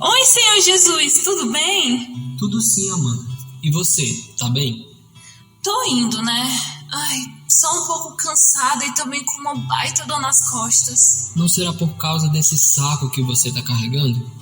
Oi, Senhor Jesus, tudo bem? Tudo sim, Amanda. E você, tá bem? Tô indo, né? Ai, só um pouco cansada e também com uma baita dor nas costas. Não será por causa desse saco que você tá carregando?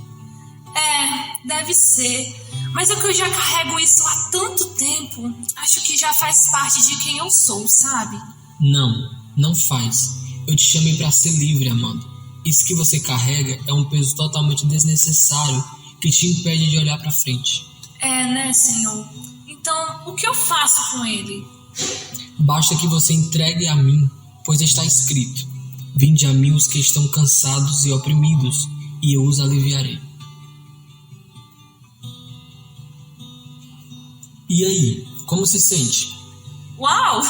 Deve ser. Mas é que eu já carrego isso há tanto tempo. Acho que já faz parte de quem eu sou, sabe? Não faz. Eu te chamei pra ser livre, Amanda. Isso que você carrega é um peso totalmente desnecessário que te impede de olhar pra frente. Né, Senhor? Então, o que eu faço com ele? Basta que você entregue a mim, pois está escrito: vinde a mim os que estão cansados e oprimidos, e eu os aliviarei. E aí, como se sente? Uau!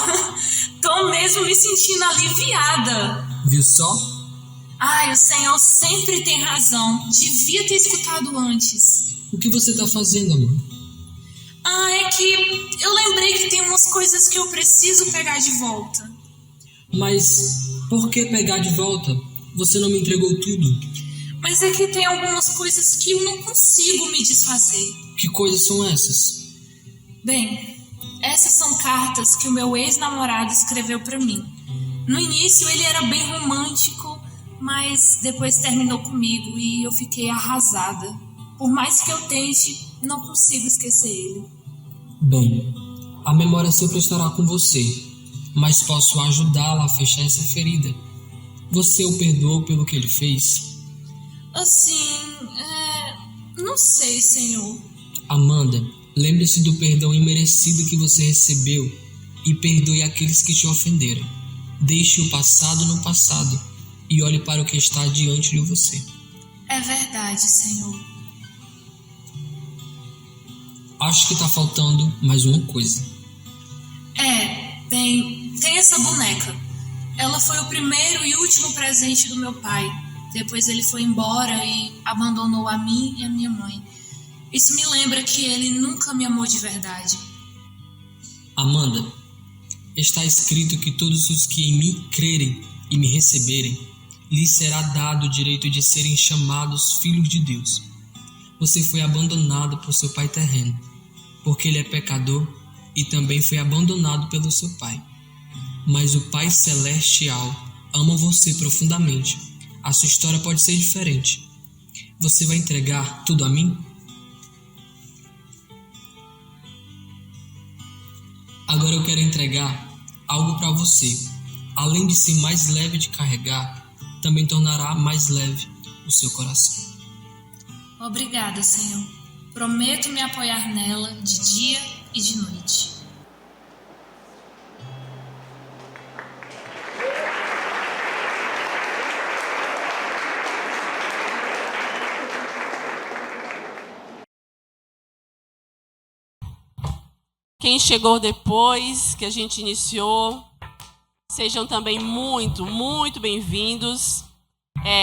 Tô mesmo me sentindo aliviada. Viu só? Ai, o Senhor sempre tem razão. Devia ter escutado antes. O que você tá fazendo, amor? É que eu lembrei que tem umas coisas que eu preciso pegar de volta. Mas por que pegar de volta? Você não me entregou tudo. Mas é que tem algumas coisas que eu não consigo me desfazer. Que coisas são essas? Bem, essas são cartas que o meu ex-namorado escreveu pra mim. No início ele era bem romântico, mas depois terminou comigo e eu fiquei arrasada. Por mais que eu tente, não consigo esquecer ele. Bem, a memória sempre estará com você, mas posso ajudá-la a fechar essa ferida. Você o perdoou pelo que ele fez? Não sei, Senhor. Amanda, lembre-se do perdão imerecido que você recebeu e perdoe aqueles que te ofenderam. Deixe o passado no passado e olhe para o que está diante de você. É verdade, Senhor. Acho que está faltando mais uma coisa. Tem essa boneca. Ela foi o primeiro e último presente do meu pai. Depois ele foi embora e abandonou a mim e a minha mãe. Isso me lembra que ele nunca me amou de verdade. Amanda, está escrito que todos os que em mim crerem e me receberem, lhes será dado o direito de serem chamados filhos de Deus. Você foi abandonado por seu pai terreno, porque ele é pecador e também foi abandonado pelo seu pai. Mas o Pai Celestial ama você profundamente. A sua história pode ser diferente. Você vai entregar tudo a mim? Agora eu quero entregar algo para você. Além de ser mais leve de carregar, também tornará mais leve o seu coração. Obrigada, Senhor. Prometo me apoiar nela de dia e de noite. Quem chegou depois que a gente iniciou, sejam também muito, muito bem-vindos.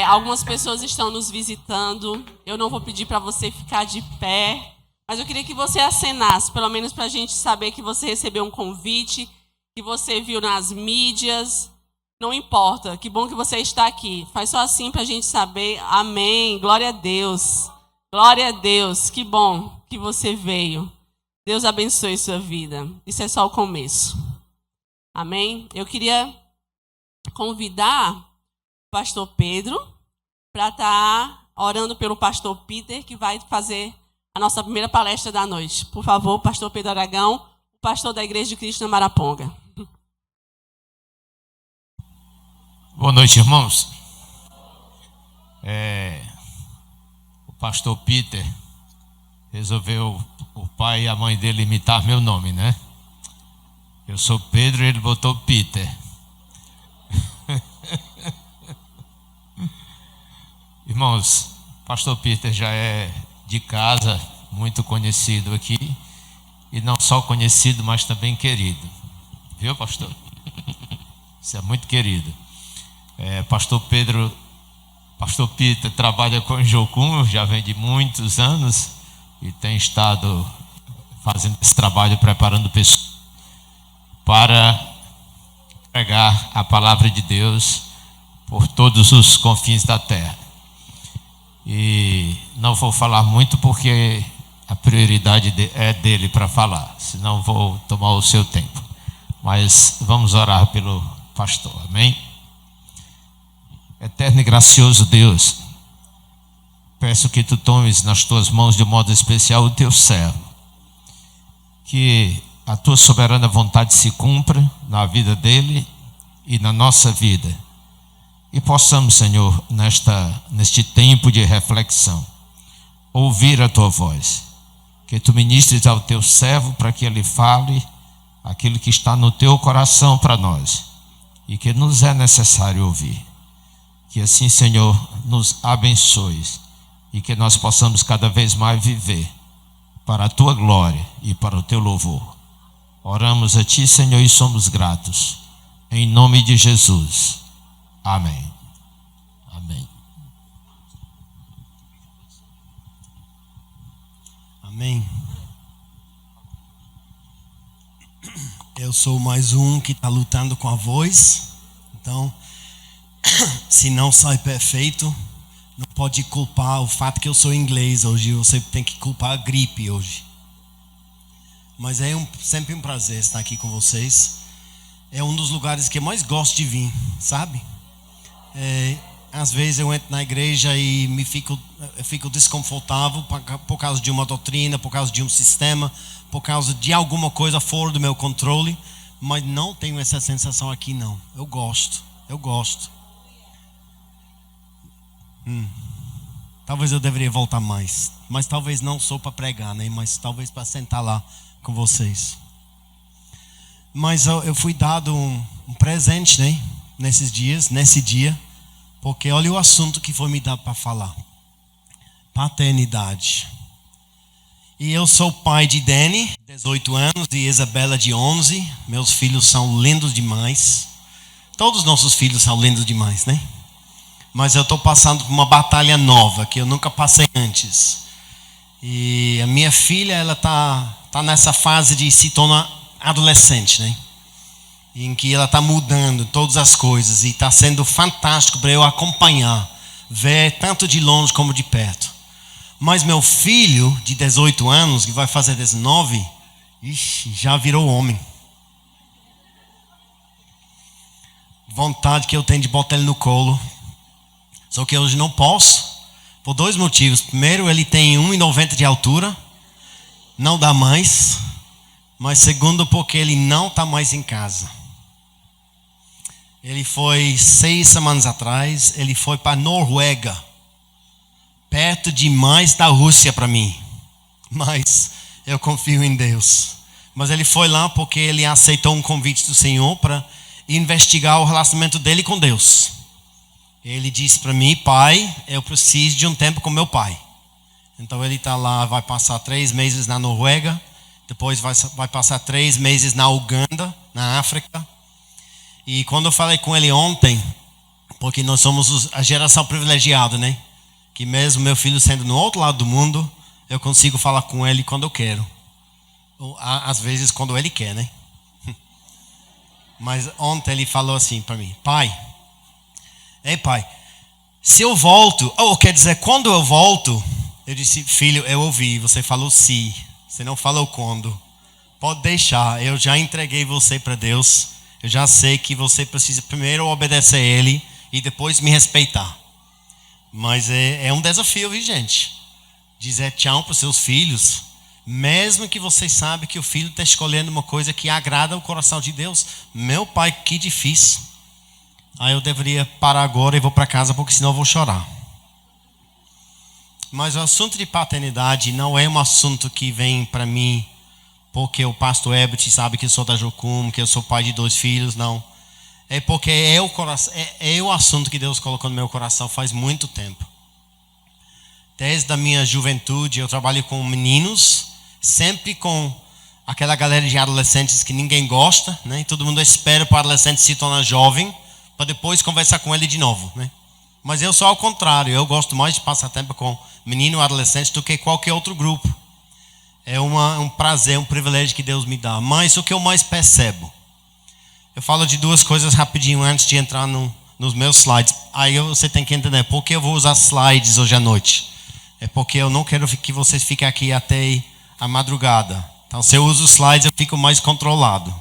Algumas pessoas estão nos visitando. Eu não vou pedir para você ficar de pé, mas eu queria que você acenasse, pelo menos para a gente saber que você recebeu um convite, que você viu nas mídias. Não importa, que bom que você está aqui. Faz só assim para a gente saber. Amém. Glória a Deus. Glória a Deus. Que bom que você veio. Deus abençoe sua vida. Isso é só o começo. Amém? Eu queria convidar o pastor Pedro para estar orando pelo pastor Peter, que vai fazer a nossa primeira palestra da noite. Por favor, pastor Pedro Aragão, o pastor da Igreja de Cristo na Maraponga. Boa noite, irmãos. O pastor Peter resolveu o pai e a mãe dele imitar meu nome, né? Eu sou Pedro e ele botou Peter. Irmãos, pastor Peter já é de casa, muito conhecido aqui. E não só conhecido, mas também querido. Viu, pastor? Isso é muito querido. Pastor Peter trabalha com o Jocum, já vem de muitos anos. E tem estado fazendo esse trabalho, preparando pessoas para pregar a palavra de Deus por todos os confins da terra. E não vou falar muito porque a prioridade é dele para falar, senão vou tomar o seu tempo. Mas vamos orar pelo pastor, amém? Eterno e gracioso Deus, peço que tu tomes nas tuas mãos de modo especial o teu servo, que a tua soberana vontade se cumpra na vida dele e na nossa vida. E possamos, Senhor, neste tempo de reflexão, ouvir a tua voz. Que tu ministres ao teu servo para que ele fale aquilo que está no teu coração para nós e que nos é necessário ouvir. Que assim, Senhor, nos abençoes e que nós possamos cada vez mais viver para a tua glória e para o teu louvor. Oramos a ti, Senhor, e somos gratos. Em nome de Jesus. Amém. Amém. Amém. Eu sou mais um que está lutando com a voz. Então, se não sai perfeito, não pode culpar o fato que eu sou inglês hoje. Você tem que culpar a gripe hoje. Mas é sempre um prazer estar aqui com vocês. É um dos lugares que eu mais gosto de vir, sabe? Às vezes eu entro na igreja e eu fico desconfortável por causa de uma doutrina, por causa de um sistema, por causa de alguma coisa fora do meu controle, mas não tenho essa sensação aqui não. Eu gosto. Talvez eu deveria voltar mais, mas talvez não sou para pregar, né? Mas talvez para sentar lá com vocês. Mas eu fui dado um presente, né? Nesse dia, porque olha o assunto que foi me dado para falar: paternidade. E eu sou pai de Dani, 18 anos, e Isabela, de 11. Meus filhos são lindos demais. Todos os nossos filhos são lindos demais, né? Mas eu estou passando por uma batalha nova que eu nunca passei antes. E a minha filha, ela tá nessa fase de se tornar adolescente, né? Em que ela está mudando todas as coisas e está sendo fantástico para eu acompanhar, ver tanto de longe como de perto. Mas meu filho de 18 anos, que vai fazer 19, já virou homem. Vontade que eu tenho de botar ele no colo. Só que hoje não posso, por dois motivos. Primeiro, ele tem 1,90 de altura, não dá mais. Mas segundo, porque ele não está mais em casa. Ele foi 6 semanas atrás, ele foi para a Noruega, perto demais da Rússia para mim. Mas eu confio em Deus. Mas ele foi lá porque ele aceitou um convite do Senhor para investigar o relacionamento dele com Deus. Ele disse para mim: pai, eu preciso de um tempo com meu pai. Então ele está lá, vai passar 3 meses na Noruega. Depois vai passar 3 meses na Uganda, na África. E quando eu falei com ele ontem, porque nós somos a geração privilegiada, né? Que mesmo meu filho sendo no outro lado do mundo, eu consigo falar com ele quando eu quero. Ou, às vezes quando ele quer, né? Mas ontem ele falou assim para mim: pai, se eu volto, quer dizer, quando eu volto, eu disse: filho, eu ouvi, você falou sim, você não falou quando. Pode deixar, eu já entreguei você para Deus. Eu já sei que você precisa primeiro obedecer a Ele e depois me respeitar. Mas é um desafio, viu, gente? Dizer tchau para os seus filhos, mesmo que vocês sabem que o filho está escolhendo uma coisa que agrada o coração de Deus. Meu pai, que difícil. Aí eu deveria parar agora e vou para casa, porque senão eu vou chorar. Mas o assunto de paternidade não é um assunto que vem para mim porque o pastor Herbert sabe que eu sou da Jocum, que eu sou pai de 2 filhos, não. É porque é o assunto que Deus colocou no meu coração faz muito tempo. Desde a minha juventude eu trabalho com meninos, sempre com aquela galera de adolescentes que ninguém gosta, né? Todo mundo espera para o adolescente se tornar jovem, para depois conversar com ele de novo, né? Mas eu sou ao contrário, eu gosto mais de passar tempo com menino e adolescente do que qualquer outro grupo. É um prazer, um privilégio que Deus me dá. Mas o que eu mais percebo, eu falo de 2 coisas rapidinho antes de entrar nos meus slides. Aí você tem que entender por que eu vou usar slides hoje à noite. É porque eu não quero que vocês fiquem aqui até a madrugada. Então, se eu uso slides, eu fico mais controlado.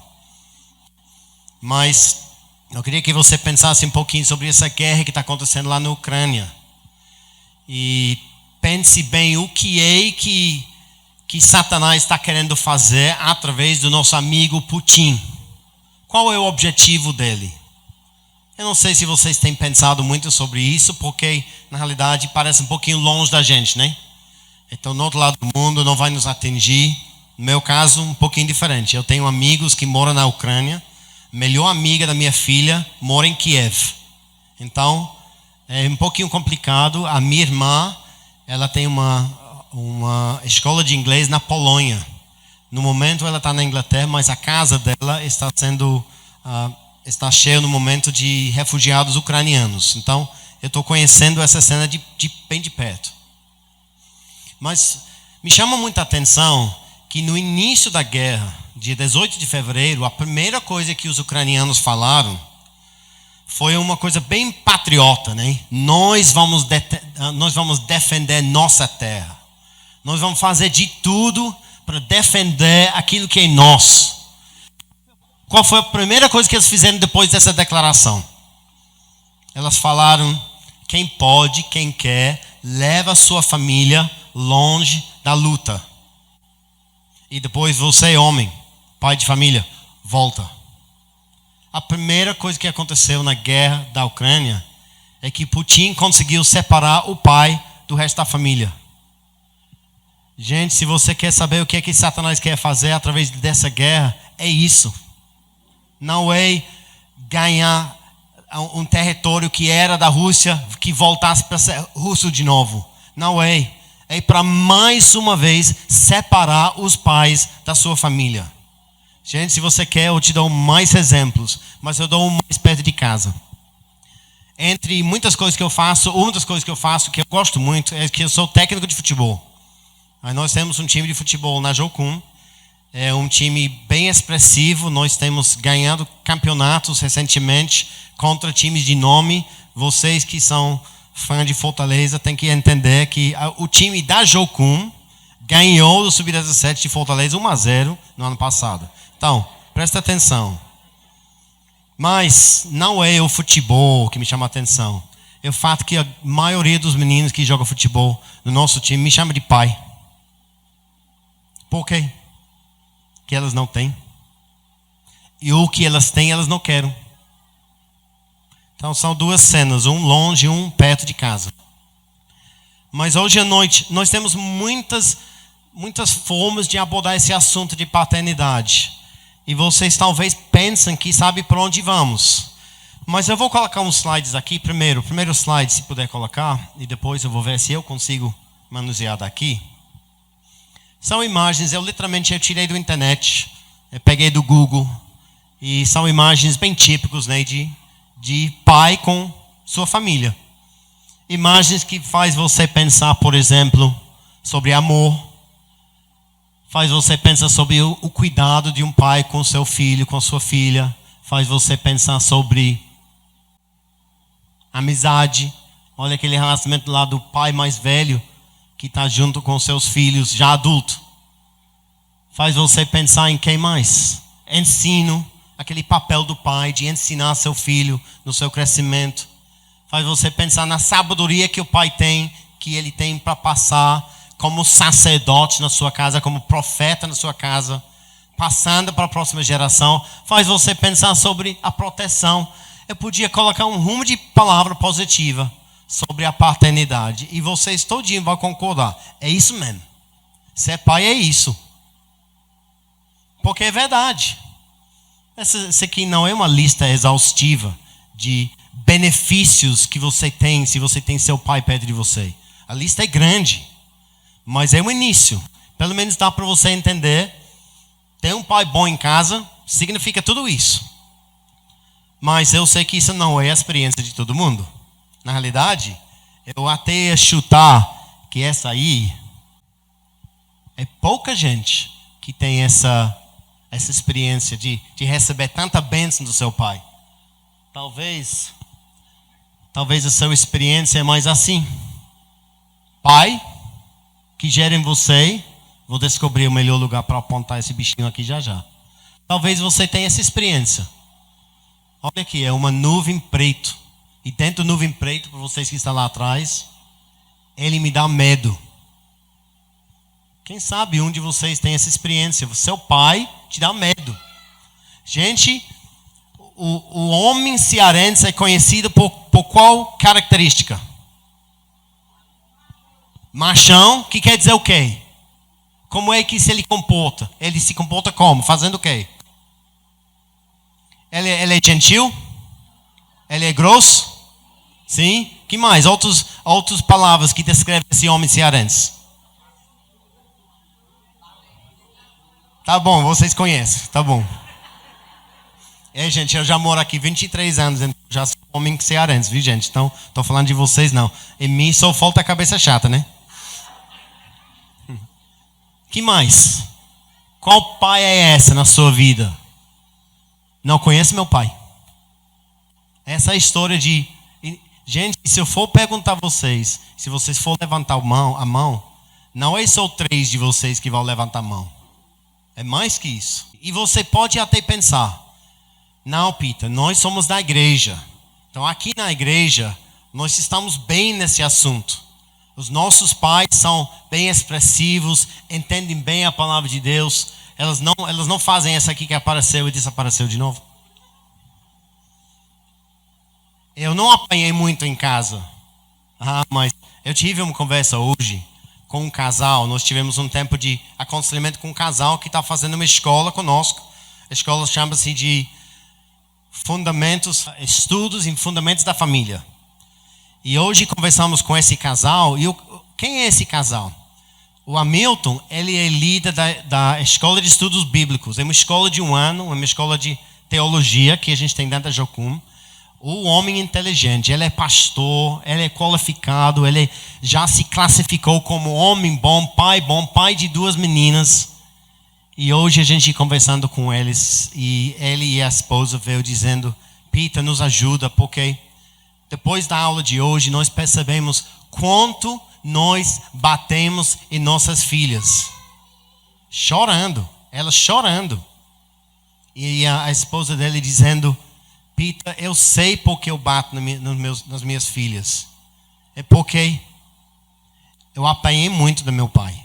Mas eu queria que você pensasse um pouquinho sobre essa guerra que está acontecendo lá na Ucrânia. E pense bem o que é que Satanás está querendo fazer através do nosso amigo Putin. Qual é o objetivo dele? Eu não sei se vocês têm pensado muito sobre isso, porque na realidade parece um pouquinho longe da gente, né? Então, no outro lado do mundo não vai nos atingir. No meu caso, um pouquinho diferente. Eu tenho amigos que moram na Ucrânia. Melhor amiga da minha filha mora em Kiev. Então, é um pouquinho complicado. A minha irmã, ela tem uma escola de inglês na Polônia. No momento ela está na Inglaterra, mas a casa dela está cheia no momento de refugiados ucranianos. Então, eu estou conhecendo essa cena bem de perto. Mas me chama muita atenção que no início da guerra, dia 18 de fevereiro, a primeira coisa que os ucranianos falaram foi uma coisa bem patriota, né? Nós vamos defender nossa terra. Nós vamos fazer de tudo para defender aquilo que é nosso. Qual foi a primeira coisa que eles fizeram depois dessa declaração? Elas falaram: quem pode, quem quer, leva a sua família longe da luta. E depois você, homem, pai de família, volta. A primeira coisa que aconteceu na guerra da Ucrânia é que Putin conseguiu separar o pai do resto da família. Gente, se você quer saber o que é que Satanás quer fazer através dessa guerra, é isso. Não é ganhar um território que era da Rússia, que voltasse para ser russo de novo. Não é. É para mais uma vez separar os pais da sua família. Gente, se você quer, eu te dou mais exemplos, mas eu dou um mais perto de casa. Entre muitas coisas que eu faço, uma das coisas que eu faço que eu gosto muito é que eu sou técnico de futebol. Aí nós temos um time de futebol na Jocum. É um time bem expressivo. Nós temos ganhado campeonatos recentemente contra times de nome. Vocês que são fãs de Fortaleza têm que entender que o time da Jocum ganhou do Sub-17 de Fortaleza 1-0 no ano passado. Então, presta atenção. Mas não é o futebol que me chama a atenção. É o fato que a maioria dos meninos que jogam futebol no nosso time me chama de pai. Por quê? Que elas não têm. E o que elas têm, elas não querem. Então são duas cenas, um longe e um perto de casa. Mas hoje à noite, nós temos muitas formas de abordar esse assunto de paternidade. E vocês talvez pensem que sabem para onde vamos. Mas eu vou colocar uns slides aqui primeiro. O primeiro slide, se puder colocar. E depois eu vou ver se eu consigo manusear daqui. São imagens, eu tirei da internet, eu peguei do Google, e são imagens bem típicas, né, de pai com sua família. Imagens que faz você pensar, por exemplo, sobre amor, faz você pensar sobre o cuidado de um pai com seu filho, com sua filha, faz você pensar sobre amizade. Olha aquele relacionamento lá do pai mais velho, que está junto com seus filhos já adulto. Faz você pensar em quem mais? Ensino, aquele papel do pai de ensinar seu filho no seu crescimento. Faz você pensar na sabedoria que o pai tem, que ele tem para passar como sacerdote na sua casa, como profeta na sua casa, passando para a próxima geração. Faz você pensar sobre a proteção. Eu podia colocar um rumo de palavra positiva sobre a paternidade. E vocês todinho vão concordar. É isso mesmo. Ser pai é isso. Porque é verdade. Essa aqui não é uma lista exaustiva de benefícios que você tem se você tem seu pai perto de você. A lista é grande. Mas é um início. Pelo menos dá para você entender. Ter um pai bom em casa significa tudo isso. Mas eu sei que isso não é a experiência de todo mundo. Na realidade, eu até ia chutar que essa aí é pouca gente que tem essa experiência de receber tanta bênção do seu pai. Talvez Talvez a sua experiência é mais assim. Pai, que gera em você, vou descobrir o melhor lugar para apontar esse bichinho aqui já já. Talvez você tenha essa experiência. Olha aqui, é uma nuvem preto. E dentro da nuvem preto, para vocês que estão lá atrás, ele me dá medo. Quem sabe um de vocês tem essa experiência. Seu pai te dá medo. Gente, o homem cearense é conhecido por qual característica? Machão, que quer dizer o quê? Como é que ele comporta? Ele se comporta como? Fazendo o quê? Ele é gentil? Ele é grosso? Sim? Que mais? Outras palavras que descrevem esse homem cearense. Tá bom, vocês conhecem. Tá bom. Gente, eu já moro aqui 23 anos, então já sou homem cearense, viu, gente? Então, tô falando de vocês, não. Em mim só falta a cabeça chata, né? Que mais? Qual pai é essa na sua vida? Não conheço meu pai. Essa é a história de... Gente, se eu for perguntar a vocês, se vocês for levantar a mão, não é só 3 de vocês que vão levantar a mão. É mais que isso. E você pode até pensar, não, Peter, nós somos da igreja. Então aqui na igreja, nós estamos bem nesse assunto. Os nossos pais são bem expressivos, entendem bem a palavra de Deus. Elas não fazem essa aqui que apareceu e desapareceu de novo. Eu não apanhei muito em casa. Mas eu tive uma conversa hoje com um casal. Nós tivemos um tempo de aconselhamento com um casal que está fazendo uma escola conosco. A escola chama-se de Estudos em Fundamentos da Família. E hoje conversamos com esse casal. E quem é esse casal? O Hamilton, ele é líder da Escola de Estudos Bíblicos. É uma escola de 1 ano, uma escola de teologia que a gente tem dentro da Jocum. O homem inteligente, ele é pastor, ele é qualificado, ele já se classificou como homem bom, pai de 2 meninas. E hoje a gente conversando com eles, e ele e a esposa veio dizendo, Peter, nos ajuda, porque depois da aula de hoje nós percebemos quanto nós batemos em nossas filhas. Chorando, ela chorando. E a esposa dele dizendo, Peter, eu sei porque eu bato nas minhas filhas. É porque eu apanhei muito do meu pai.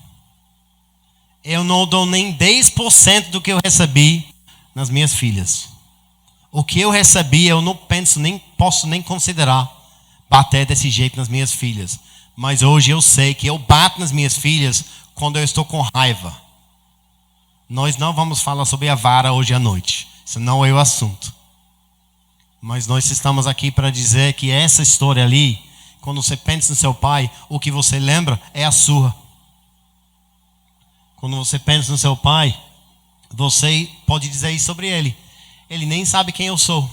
Eu não dou nem 10% do que eu recebi nas minhas filhas. O que eu recebi, eu não posso nem considerar bater desse jeito nas minhas filhas. Mas hoje eu sei que eu bato nas minhas filhas quando eu estou com raiva. Nós não vamos falar sobre a vara hoje à noite. Isso não é o assunto. Mas nós estamos aqui para dizer que essa história ali, quando você pensa no seu pai, o que você lembra é a sua. Quando você pensa no seu pai, você pode dizer isso sobre ele. Ele nem sabe quem eu sou.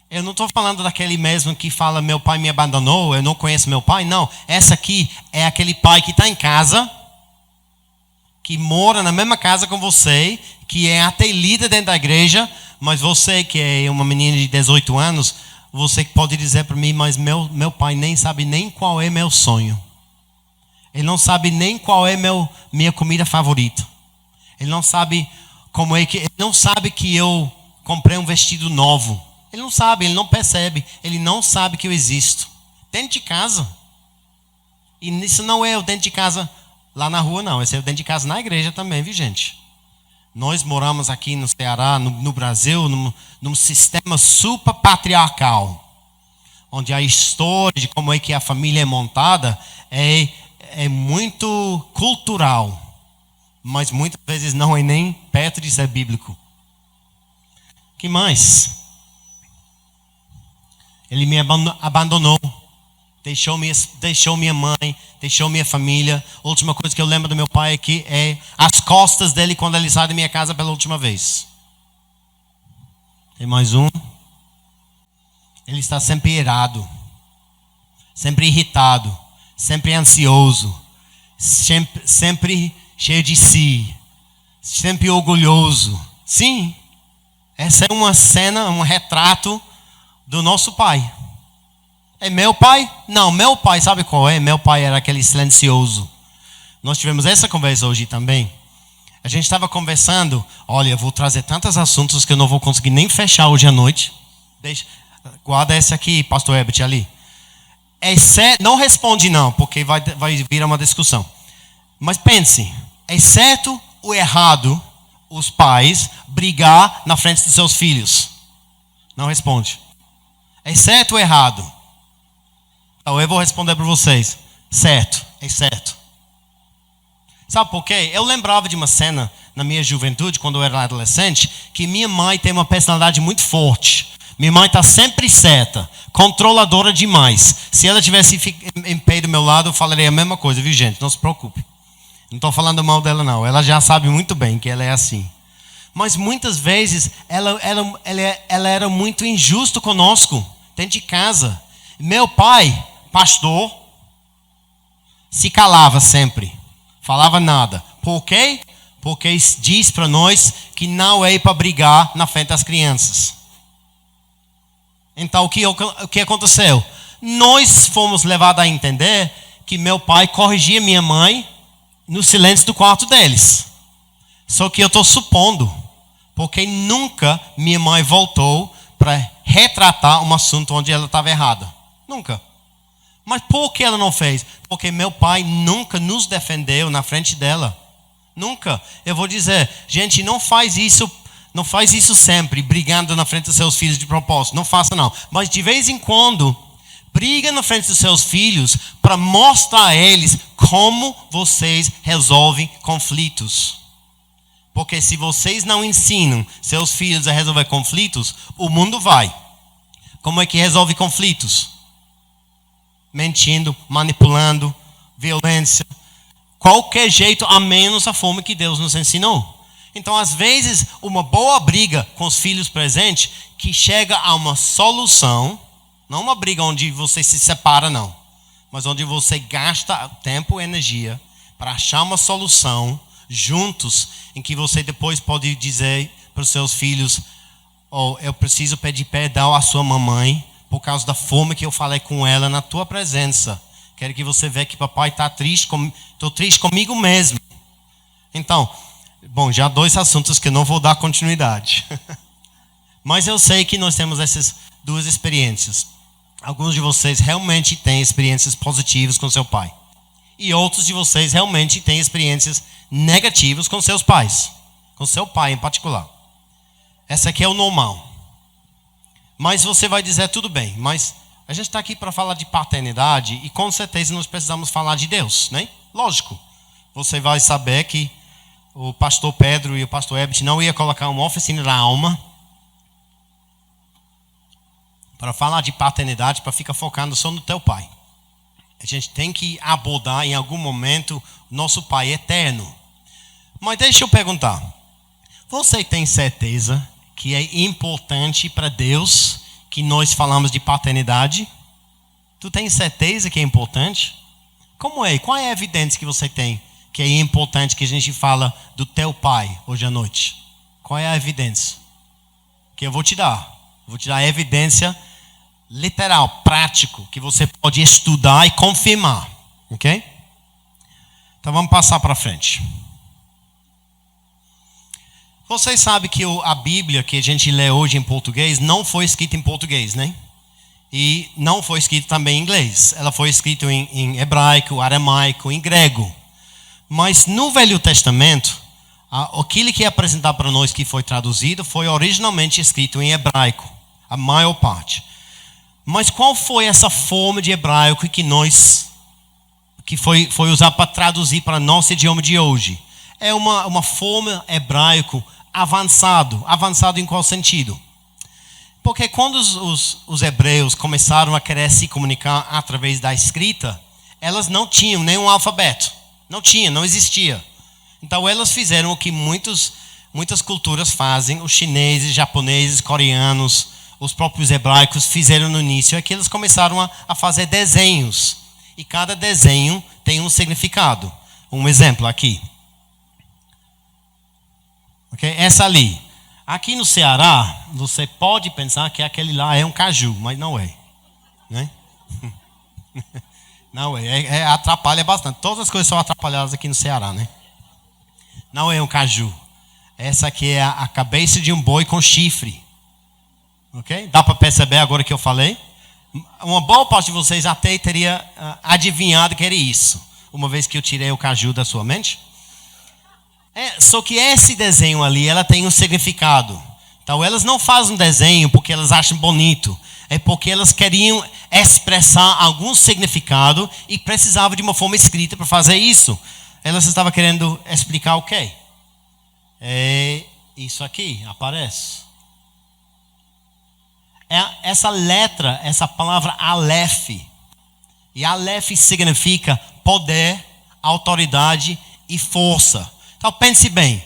Eu não estou falando daquele mesmo que fala, meu pai me abandonou, eu não conheço meu pai. Não, essa aqui é aquele pai que está em casa, que mora na mesma casa com você, que é até líder dentro da igreja, mas você que é uma menina de 18 anos, você pode dizer para mim, mas meu pai nem sabe nem qual é meu sonho. Ele não sabe nem qual é minha comida favorita. Ele não sabe ele não sabe que eu comprei um vestido novo. Ele não sabe, ele não percebe, ele não sabe que eu existo. Dentro de casa. E isso não é o dentro de casa lá na rua, não. Esse é o dentro de casa na igreja também, viu, gente? Nós moramos aqui no Ceará, no Brasil, num sistema super patriarcal, onde a história de como é que a família é montada é muito cultural, mas muitas vezes não é nem perto de ser bíblico. Que mais? Ele me abandonou, deixou minha mãe, deixou minha família. A última coisa que eu lembro do meu pai aqui é as costas dele quando ele sai da minha casa pela última vez. Tem mais um. Ele está sempre irado, sempre irritado, sempre ansioso, sempre cheio de si, sempre orgulhoso. Sim, essa é uma cena, um retrato do nosso pai. É meu pai? Não, meu pai, sabe qual é? Meu pai era aquele silencioso. Nós tivemos essa conversa hoje também. A gente estava conversando, olha, eu vou trazer tantos assuntos que eu não vou conseguir nem fechar hoje à noite. Guarda esse aqui, pastor Herbert, ali. Não responde não, porque vai virar uma discussão. Mas pense, é certo ou errado os pais brigar na frente dos seus filhos? Não responde. É certo ou errado? Então eu vou responder para vocês. Certo, é certo. Sabe por quê? Eu lembrava de uma cena na minha juventude, quando eu era adolescente, que minha mãe tem uma personalidade muito forte. Minha mãe está sempre certa, controladora demais. Se ela tivesse em pé do meu lado, eu falaria a mesma coisa, viu, gente? Não se preocupe. Não estou falando mal dela, não. Ela já sabe muito bem que ela é assim. Mas muitas vezes ela era muito injusta conosco, dentro de casa. Meu pai, pastor, se calava sempre. Falava nada. Por quê? Porque diz para nós que não é para brigar na frente das crianças. Então, o que aconteceu? Nós fomos levados a entender que meu pai corrigia minha mãe no silêncio do quarto deles. Só que eu estou supondo, porque nunca minha mãe voltou para retratar um assunto onde ela estava errada. Nunca. Mas por que ela não fez? Porque meu pai nunca nos defendeu na frente dela. Nunca. Eu vou dizer, gente, não faz isso sempre, brigando na frente dos seus filhos de propósito. Não faça não. Mas de vez em quando, briga na frente dos seus filhos para mostrar a eles como vocês resolvem conflitos. Porque se vocês não ensinam seus filhos a resolver conflitos, o mundo vai. Como é que resolve conflitos? Mentindo, manipulando, violência. Qualquer jeito, a menos a forma que Deus nos ensinou. Então, às vezes, uma boa briga com os filhos presentes, que chega a uma solução, não uma briga onde você se separa, não. Mas onde você gasta tempo e energia para achar uma solução juntos, em que você depois pode dizer para os seus filhos, eu preciso pedir perdão à sua mamãe, por causa da forma que eu falei com ela na tua presença. Quero que você veja que papai está triste, estou triste comigo mesmo. Então, bom, já 2 assuntos que eu não vou dar continuidade. Mas eu sei que nós temos essas 2 experiências. Alguns de vocês realmente têm experiências positivas com seu pai. E outros de vocês realmente têm experiências negativas com seus pais. Com seu pai em particular. Essa aqui é o normal. Mas você vai dizer, tudo bem, mas a gente está aqui para falar de paternidade e com certeza nós precisamos falar de Deus, né? Lógico. Você vai saber que o pastor Pedro e o pastor Herbert não ia colocar uma oficina da alma para falar de paternidade, para ficar focando só no teu pai. A gente tem que abordar em algum momento nosso pai eterno. Mas deixa eu perguntar, você tem certeza que é importante para Deus que nós falamos de paternidade? Tu tem certeza que é importante? Como é? Qual é a evidência que você tem que é importante que a gente fala do teu pai hoje à noite? Qual é a evidência? Que eu vou te dar. Vou te dar a evidência literal, prático, que você pode estudar e confirmar. Ok? Então vamos passar para frente. Vocês sabem que a Bíblia que a gente lê hoje em português não foi escrita em português, né? E não foi escrita também em inglês. Ela foi escrita em hebraico, aramaico, em grego. Mas no Velho Testamento, aquilo que é apresentado para nós que foi traduzido foi originalmente escrito em hebraico, a maior parte. Mas qual foi essa forma de hebraico que foi usada para traduzir para nosso idioma de hoje? É uma forma hebraico avançado em qual sentido? Porque quando os hebreus começaram a querer se comunicar através da escrita, elas não tinham nenhum alfabeto. Não existia. Então elas fizeram o que muitas culturas fazem, os chineses, japoneses, coreanos, os próprios hebraicos fizeram no início, é que eles começaram a fazer desenhos. E cada desenho tem um significado. Um exemplo aqui. Okay? Essa ali. Aqui no Ceará, você pode pensar que aquele lá é um caju, mas não é. Né? Não é, atrapalha bastante. Todas as coisas são atrapalhadas aqui no Ceará, né? Não é um caju. Essa aqui é a cabeça de um boi com chifre. Ok? Dá para perceber agora que eu falei? Uma boa parte de vocês até teria adivinhado que era isso, uma vez que eu tirei o caju da sua mente. Só que esse desenho ali, ela tem um significado. Então elas não fazem um desenho porque elas acham bonito. É porque elas queriam expressar algum significado e precisavam de uma forma escrita para fazer isso. Elas estavam querendo explicar o quê? É isso aqui, aparece. Essa letra, essa palavra Aleph. E Aleph significa poder, autoridade e força. Então pense bem.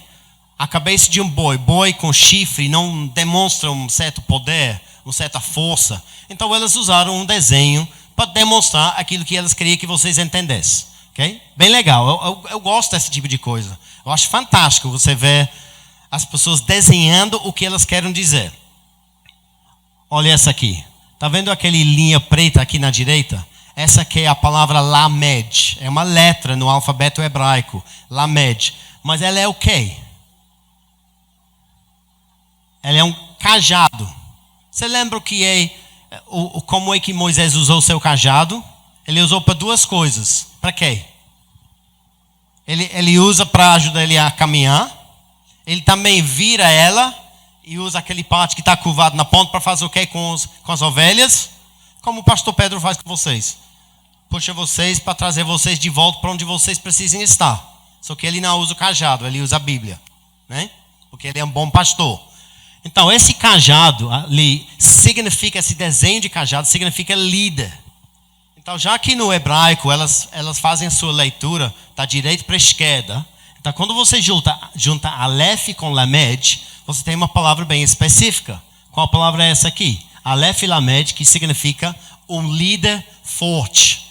A cabeça de um boi com chifre não demonstra um certo poder, uma certa força. Então elas usaram um desenho para demonstrar aquilo que elas queriam que vocês entendessem. Okay? Bem legal, eu gosto desse tipo de coisa. Eu acho fantástico você ver as pessoas desenhando o que elas querem dizer. Olha essa aqui. Está vendo aquele linha preta aqui na direita? Essa aqui é a palavra Lamed. É uma letra no alfabeto hebraico. Lamed. Mas ela é o quê? Ela é um cajado. Você lembra o que é, como é que Moisés usou o seu cajado? Ele usou para duas coisas. Para quê? Ele usa para ajudar ele a caminhar. Ele também vira ela e usa aquele parte que está curvado na ponta para fazer o quê com as ovelhas? Como o pastor Pedro faz com vocês. Puxa vocês para trazer vocês de volta para onde vocês precisem estar. Só que ele não usa o cajado, ele usa a Bíblia. Né? Porque ele é um bom pastor. Então esse cajado ali significa, esse desenho de cajado significa líder. Então já que no hebraico elas fazem a sua leitura da direita para a esquerda. Então quando você junta Aleph com Lamed, você tem uma palavra bem específica. Qual palavra é essa aqui? Aleph e Lamed, que significa um líder forte.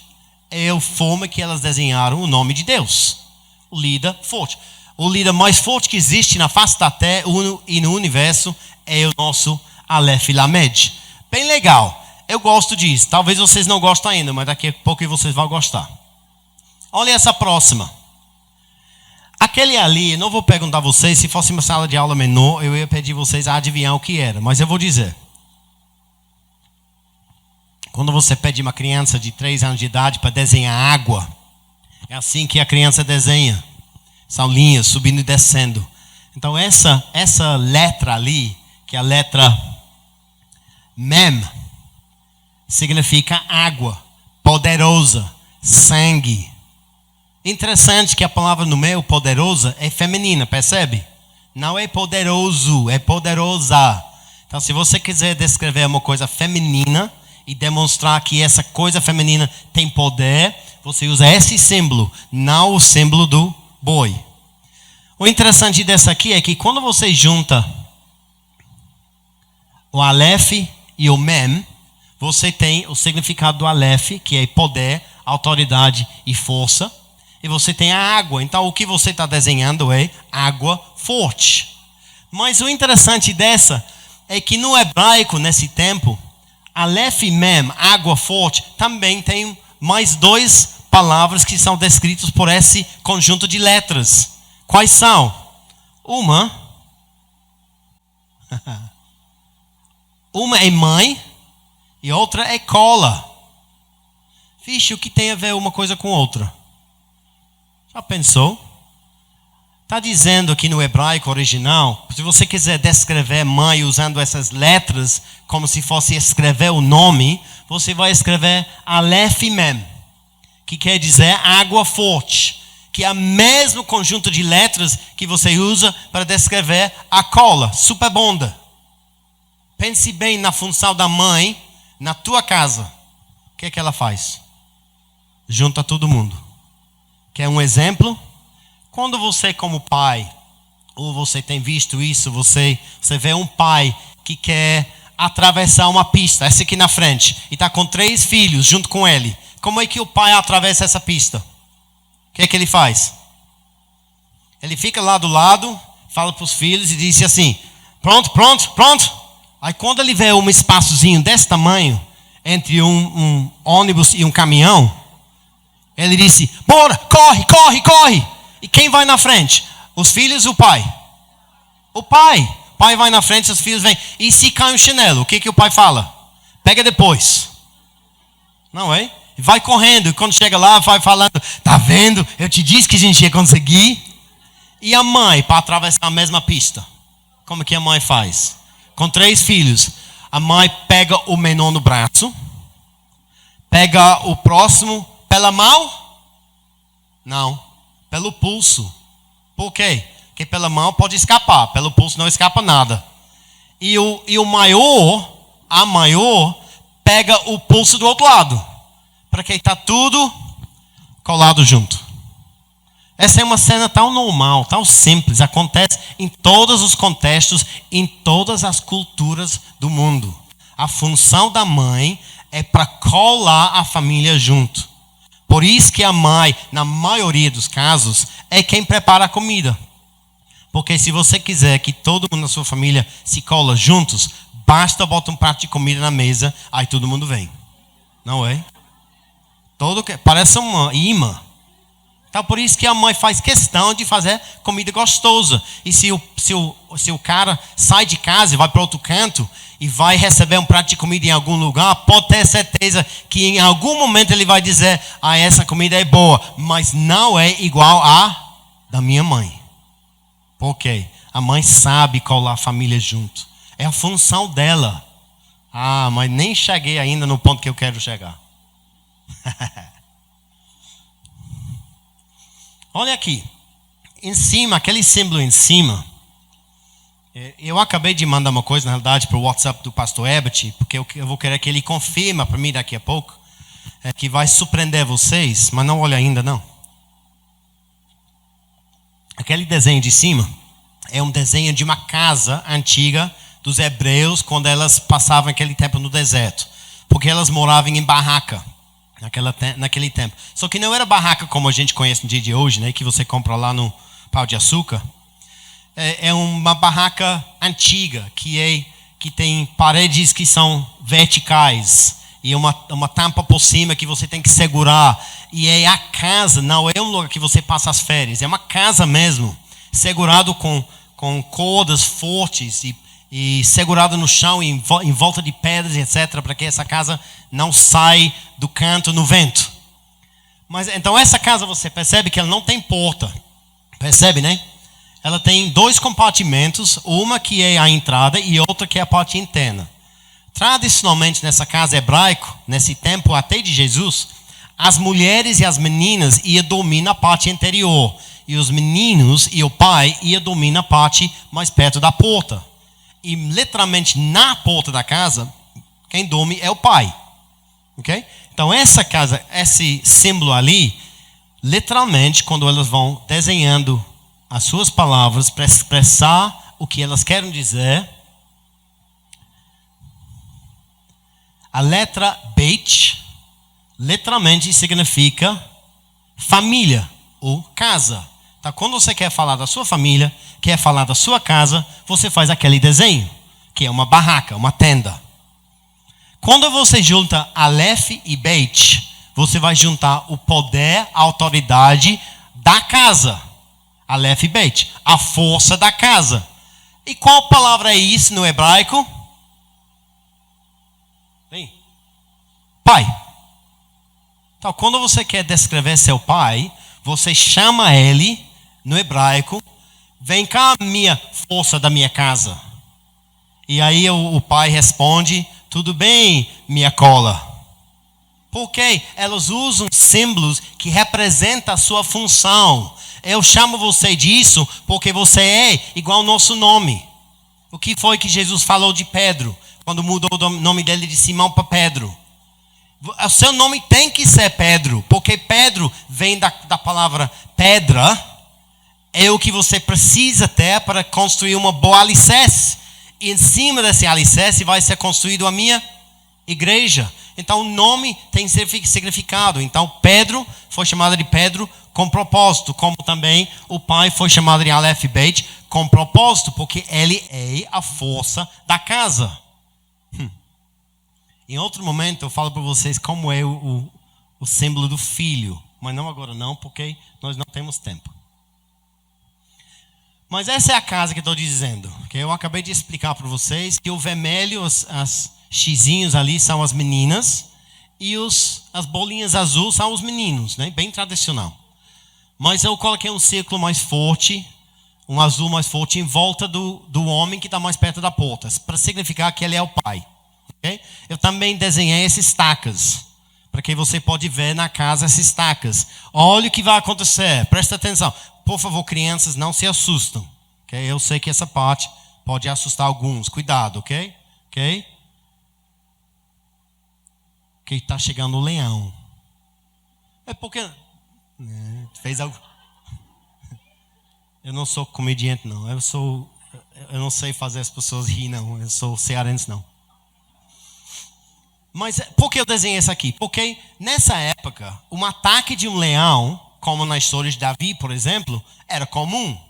É a forma que elas desenharam o nome de Deus. O líder forte. O líder mais forte que existe na face da terra e no universo é o nosso Aleph e Lamed. Bem legal. Eu gosto disso. Talvez vocês não gostem ainda, mas daqui a pouco vocês vão gostar. Olha essa próxima. Aquele ali, não vou perguntar a vocês, se fosse uma sala de aula menor, eu ia pedir vocês a adivinhar o que era, mas eu vou dizer. Quando você pede uma criança de 3 anos de idade para desenhar água, é assim que a criança desenha. São linhas subindo e descendo. Então essa letra ali, que é a letra Mem, significa água, poderosa, sangue. Interessante que a palavra no meio, poderosa, é feminina, percebe? Não é poderoso, é poderosa. Então se você quiser descrever uma coisa feminina e demonstrar que essa coisa feminina tem poder, você usa esse símbolo, não o símbolo do boi. O interessante dessa aqui é que quando você junta o Aleph e o Mem, você tem o significado do Aleph, que é poder, autoridade e força. E você tem a água. Então o que você está desenhando é água forte. Mas o interessante dessa é que no hebraico, nesse tempo, Aleph e Mem, água forte, também tem mais 2 palavras que são descritas por esse conjunto de letras. Quais são? Uma é mãe e outra é cola. Vixe, o que tem a ver uma coisa com outra? Já pensou? Está dizendo aqui no hebraico original, se você quiser descrever mãe usando essas letras, como se fosse escrever o nome, você vai escrever Aleph Mem, que quer dizer água forte, que é o mesmo conjunto de letras que você usa para descrever a cola, superbonda. Pense bem na função da mãe na tua casa. O que é que ela faz? Junta todo mundo. Quer um exemplo? Quando você como pai, ou você tem visto isso, você vê um pai que quer atravessar uma pista, essa aqui na frente, e está com 3 filhos junto com ele. Como é que o pai atravessa essa pista? O que é que ele faz? Ele fica lá do lado, fala para os filhos e diz assim, pronto. Aí quando ele vê um espaçozinho desse tamanho, entre um ônibus e um caminhão, Ele disse, bora, corre, corre, corre. E quem vai na frente? Os filhos ou o pai? O pai. O pai vai na frente, os filhos vêm. E se cai um chinelo, o que o pai fala? Pega depois. Não é? Vai correndo. E quando chega lá, vai falando, tá vendo? Eu te disse que a gente ia conseguir. E a mãe, para atravessar a mesma pista. Como que a mãe faz? Com 3 filhos. A mãe pega o menor no braço. Pega o próximo pela mão? Não. Pelo pulso. Por quê? Porque pela mão pode escapar. Pelo pulso não escapa nada. E o maior, a maior, pega o pulso do outro lado. Para que está tudo colado junto. Essa é uma cena tão normal, tão simples. Acontece em todos os contextos, em todas as culturas do mundo. A função da mãe é para colar a família junto. Por isso que a mãe, na maioria dos casos, é quem prepara a comida. Porque se você quiser que todo mundo na sua família se cola juntos, basta botar um prato de comida na mesa, aí todo mundo vem. Não é? Parece uma imã. Então, por isso que a mãe faz questão de fazer comida gostosa. E se o cara sai de casa e vai para outro canto e vai receber um prato de comida em algum lugar, pode ter certeza que em algum momento ele vai dizer, essa comida é boa, mas não é igual à da minha mãe. Por quê? A mãe sabe colar a família junto. É a função dela. Mas nem cheguei ainda no ponto que eu quero chegar. Olha aqui, em cima, aquele símbolo em cima. Eu acabei de mandar uma coisa, na realidade, para o WhatsApp do pastor Herbert, porque eu vou querer que ele confirme para mim daqui a pouco, que vai surpreender vocês, mas não olha ainda não. Aquele desenho de cima é um desenho de uma casa antiga dos hebreus, quando elas passavam aquele tempo no deserto, porque elas moravam em barraca. Naquele tempo. Só que não era barraca como a gente conhece no dia de hoje, né? Que você compra lá no Pão de Açúcar. É uma barraca antiga que tem paredes que são verticais e uma tampa por cima que você tem que segurar. E é a casa, não é um lugar que você passa as férias. É uma casa mesmo, segurado com cordas fortes e segurado no chão em volta de pedras, etc., para que essa casa não saia do canto no vento. Mas então essa casa você percebe que ela não tem porta. Percebe, né? Ela tem 2 compartimentos, uma que é a entrada e outra que é a parte interna. Tradicionalmente nessa casa hebraica, nesse tempo até de Jesus, as mulheres e as meninas iam dormir na parte interior. E os meninos e o pai iam dormir na parte mais perto da porta. E literalmente na porta da casa, quem dorme é o pai. Ok? Então essa casa, esse símbolo ali, literalmente quando elas vão desenhando as suas palavras para expressar o que elas querem dizer, a letra Beit literalmente significa família ou casa. Então, quando você quer falar da sua família, quer falar da sua casa, você faz aquele desenho, que é uma barraca, uma tenda. Quando você junta Aleph e Beit, você vai juntar o poder, a autoridade da casa. Aleph e Beit, a força da casa. E qual palavra é isso no hebraico? Sim. Pai. Então, quando você quer descrever seu pai, você chama ele, no hebraico, vem cá, minha força da minha casa. E aí o pai responde, tudo bem, minha cola. Porque elas usam símbolos que representam a sua função. Eu chamo você disso porque você é igual ao nosso nome. O que foi que Jesus falou de Pedro, quando mudou o nome dele de Simão para Pedro? O seu nome tem que ser Pedro, porque Pedro vem da palavra pedra. É o que você precisa ter para construir uma boa alicerce. E em cima desse alicerce vai ser construído a minha igreja. Então o nome tem significado. Então Pedro foi chamado de Pedro com propósito. Como também o pai foi chamado de Aleph Beit com propósito. Porque ele é a força da casa. Em outro momento eu falo para vocês como é o símbolo do filho. Mas não agora não, porque nós não temos tempo. Mas essa é a casa que eu estou dizendo. Que eu acabei de explicar para vocês que o vermelho, as xizinhos ali são as meninas. E as bolinhas azuis são os meninos, né? Bem tradicional. Mas eu coloquei um círculo mais forte, um azul mais forte em volta do homem que está mais perto da porta, para significar que ele é o pai. Okay? Eu também desenhei essas estacas, para que você pode ver na casa essas estacas. Olha o que vai acontecer, presta atenção. Por favor, crianças, não se assustam. Okay? Eu sei que essa parte pode assustar alguns. Cuidado, ok? Ok? Que está chegando o leão. É porque... fez algo... Eu não sou comediante, não. Eu não sei fazer as pessoas rir, não. Eu sou cearense, não. Mas por que eu desenhei isso aqui? Porque nessa época, um ataque de um leão, como na história de Davi, por exemplo, era comum.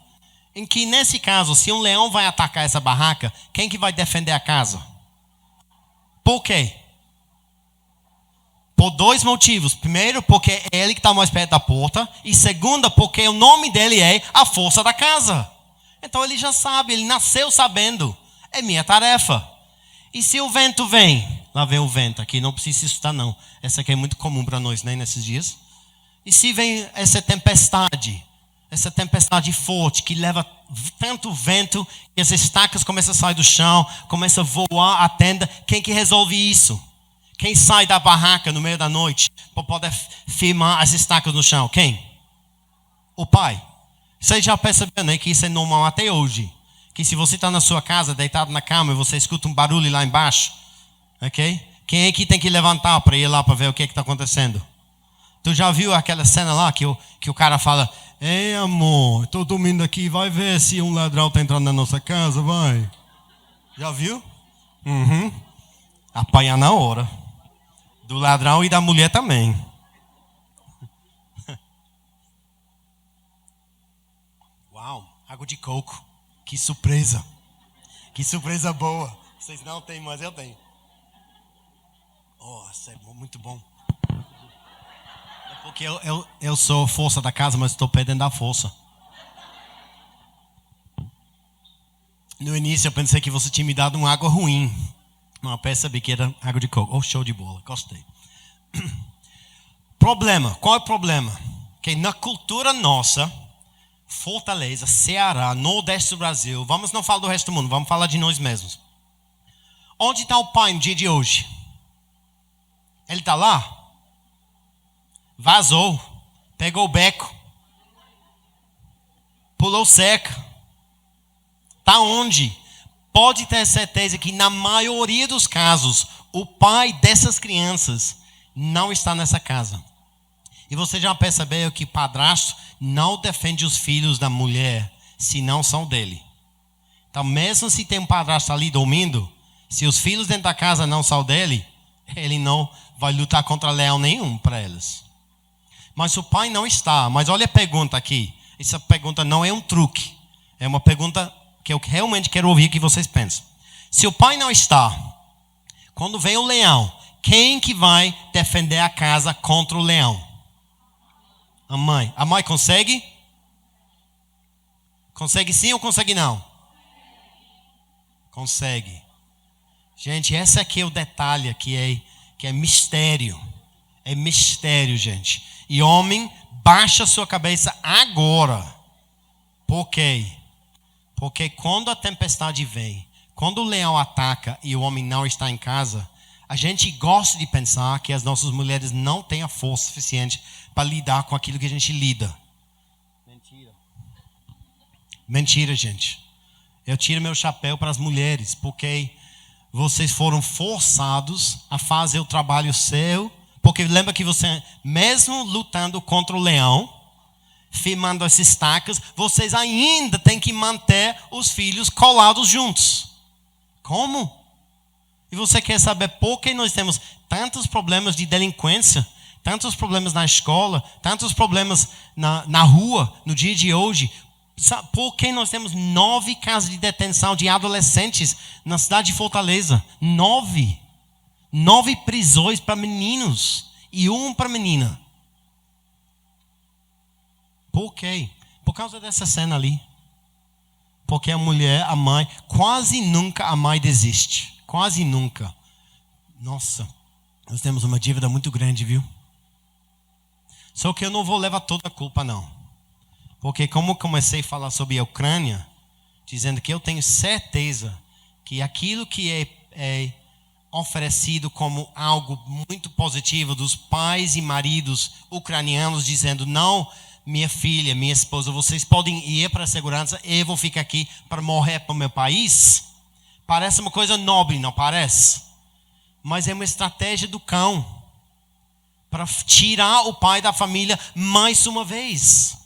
Em que, nesse caso, se um leão vai atacar essa barraca, quem que vai defender a casa? Por quê? Por dois motivos. Primeiro, porque é ele que está mais perto da porta. E segundo, porque o nome dele é a força da casa. Então ele já sabe, ele nasceu sabendo. É minha tarefa. E se o vento vem? Lá vem o vento aqui, não precisa se assustar não. Essa aqui é muito comum para nós, né, nesses dias. E se vem essa tempestade forte que leva tanto vento que as estacas começam a sair do chão, começam a voar a tenda, quem que resolve isso? Quem sai da barraca no meio da noite para poder firmar as estacas no chão? Quem? O pai. Você já percebeu, né, que isso é normal até hoje. Que se você está na sua casa, deitado na cama, e você escuta um barulho lá embaixo, ok? Quem é que tem que levantar para ir lá para ver o que está acontecendo? Tu já viu aquela cena lá que o cara fala: ei, amor, estou dormindo aqui, vai ver se um ladrão está entrando na nossa casa, vai. Já viu? Apanhar na hora. Do ladrão e da mulher também. Uau, água de coco. Que surpresa. Que surpresa boa. Vocês não têm, mas eu tenho. Oh, isso é muito bom. É porque eu sou força da casa, mas estou perdendo a força. No início eu pensei que você tinha me dado uma água ruim. Não, percebi que era água de coco. Oh, show de bola, gostei. Problema, qual é o problema? Que na cultura nossa, Fortaleza, Ceará, Nordeste do Brasil, vamos não falar do resto do mundo, vamos falar de nós mesmos. Onde está o pai no dia de hoje? Ele está lá? Vazou, pegou o beco, pulou cerca. Está onde? Pode ter certeza que na maioria dos casos, o pai dessas crianças não está nessa casa. E você já percebeu que padrasto não defende os filhos da mulher se não são dele. Então, mesmo se tem um padrasto ali dormindo, se os filhos dentro da casa não são dele, ele não vai lutar contra leão nenhum para eles. Mas o pai não está. Mas olha a pergunta aqui. Essa pergunta não é um truque. É uma pergunta que eu realmente quero ouvir que vocês pensam. Se o pai não está, quando vem o leão, quem que vai defender a casa contra o leão? A mãe. A mãe consegue? Consegue sim ou consegue não? Consegue. Gente, esse aqui é o detalhe que é mistério. É mistério, gente. E homem, baixa sua cabeça agora. Por quê? Porque quando a tempestade vem, quando o leão ataca e o homem não está em casa, a gente gosta de pensar que as nossas mulheres não têm a força suficiente para lidar com aquilo que a gente lida. Mentira. Mentira, gente. Eu tiro meu chapéu para as mulheres, porque vocês foram forçados a fazer o trabalho seu. Porque lembra que você, mesmo lutando contra o leão, firmando as estacas, vocês ainda têm que manter os filhos colados juntos. Como? E você quer saber por que nós temos tantos problemas de delinquência, tantos problemas na escola, tantos problemas na rua, no dia de hoje? Por que nós temos 9 casas de detenção de adolescentes na cidade de Fortaleza? 9 prisões para meninos e 1 para menina. Por quê? Por causa dessa cena ali. Porque a mulher, a mãe, quase nunca a mãe desiste. Quase nunca. Nossa, nós temos uma dívida muito grande, viu? Só que eu não vou levar toda a culpa, não. Porque como comecei a falar sobre a Ucrânia, dizendo que eu tenho certeza que aquilo que é oferecido como algo muito positivo dos pais e maridos ucranianos, dizendo, não, minha filha, minha esposa, vocês podem ir para a segurança, eu vou ficar aqui para morrer para o meu país. Parece uma coisa nobre, não parece? Mas é uma estratégia do cão para tirar o pai da família mais uma vez.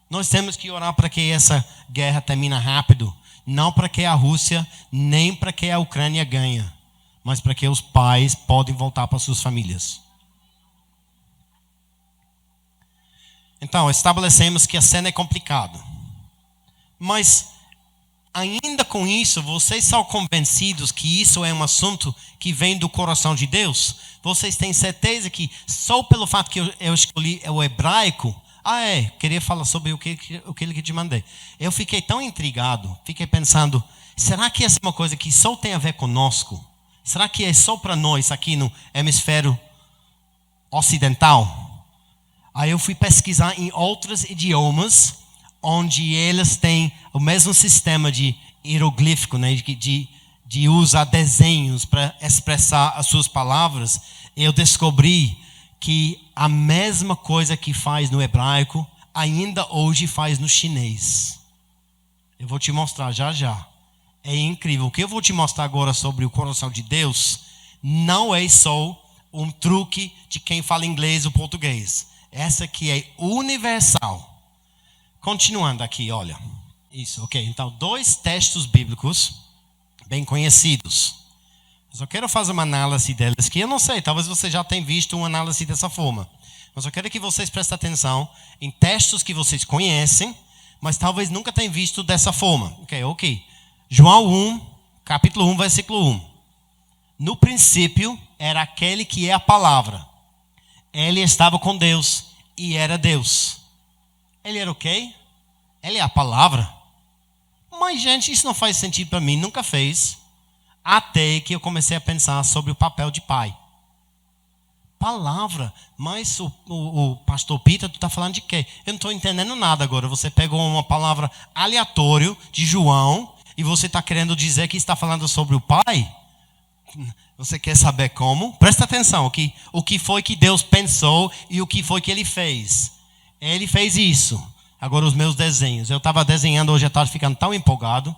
Nós temos que orar para que essa guerra termine rápido. Não para que a Rússia, nem para que a Ucrânia ganhe, mas para que os pais podem voltar para suas famílias. Então, estabelecemos que a cena é complicada. Mas, ainda com isso, vocês são convencidos que isso é um assunto que vem do coração de Deus? Vocês têm certeza que só pelo fato que eu escolhi o hebraico... queria falar sobre o que ele te mandei. Eu fiquei tão intrigado, fiquei pensando, será que essa é uma coisa que só tem a ver conosco? Será que é só para nós aqui no hemisfério ocidental? Aí eu fui pesquisar em outros idiomas, onde eles têm o mesmo sistema de hieroglífico, né, de usar desenhos para expressar as suas palavras. Eu descobri que a mesma coisa que faz no hebraico, ainda hoje faz no chinês. Eu vou te mostrar já. É incrível. O que eu vou te mostrar agora sobre o coração de Deus não é só um truque de quem fala inglês ou português. Essa aqui é universal. Continuando aqui, olha. Isso, ok. Então, 2 textos bíblicos bem conhecidos. Eu só quero fazer uma análise deles, que eu não sei, talvez você já tenha visto uma análise dessa forma. Mas eu quero que vocês prestem atenção em textos que vocês conhecem, mas talvez nunca tenham visto dessa forma. Ok. João 1, capítulo 1, versículo 1. No princípio era aquele que é a palavra. Ele estava com Deus e era Deus. Ele era o quê? Ele é a palavra. Mas, gente, isso não faz sentido para mim, nunca fez. Até que eu comecei a pensar sobre o papel de pai. Palavra. Mas o pastor Peter, tu está falando de quê? Eu não estou entendendo nada agora. Você pegou uma palavra aleatória de João e você está querendo dizer que está falando sobre o pai? Você quer saber como? Presta atenção. O que foi que Deus pensou e o que foi que Ele fez. Ele fez isso. Agora os meus desenhos. Eu estava desenhando hoje à tarde, ficando tão empolgado.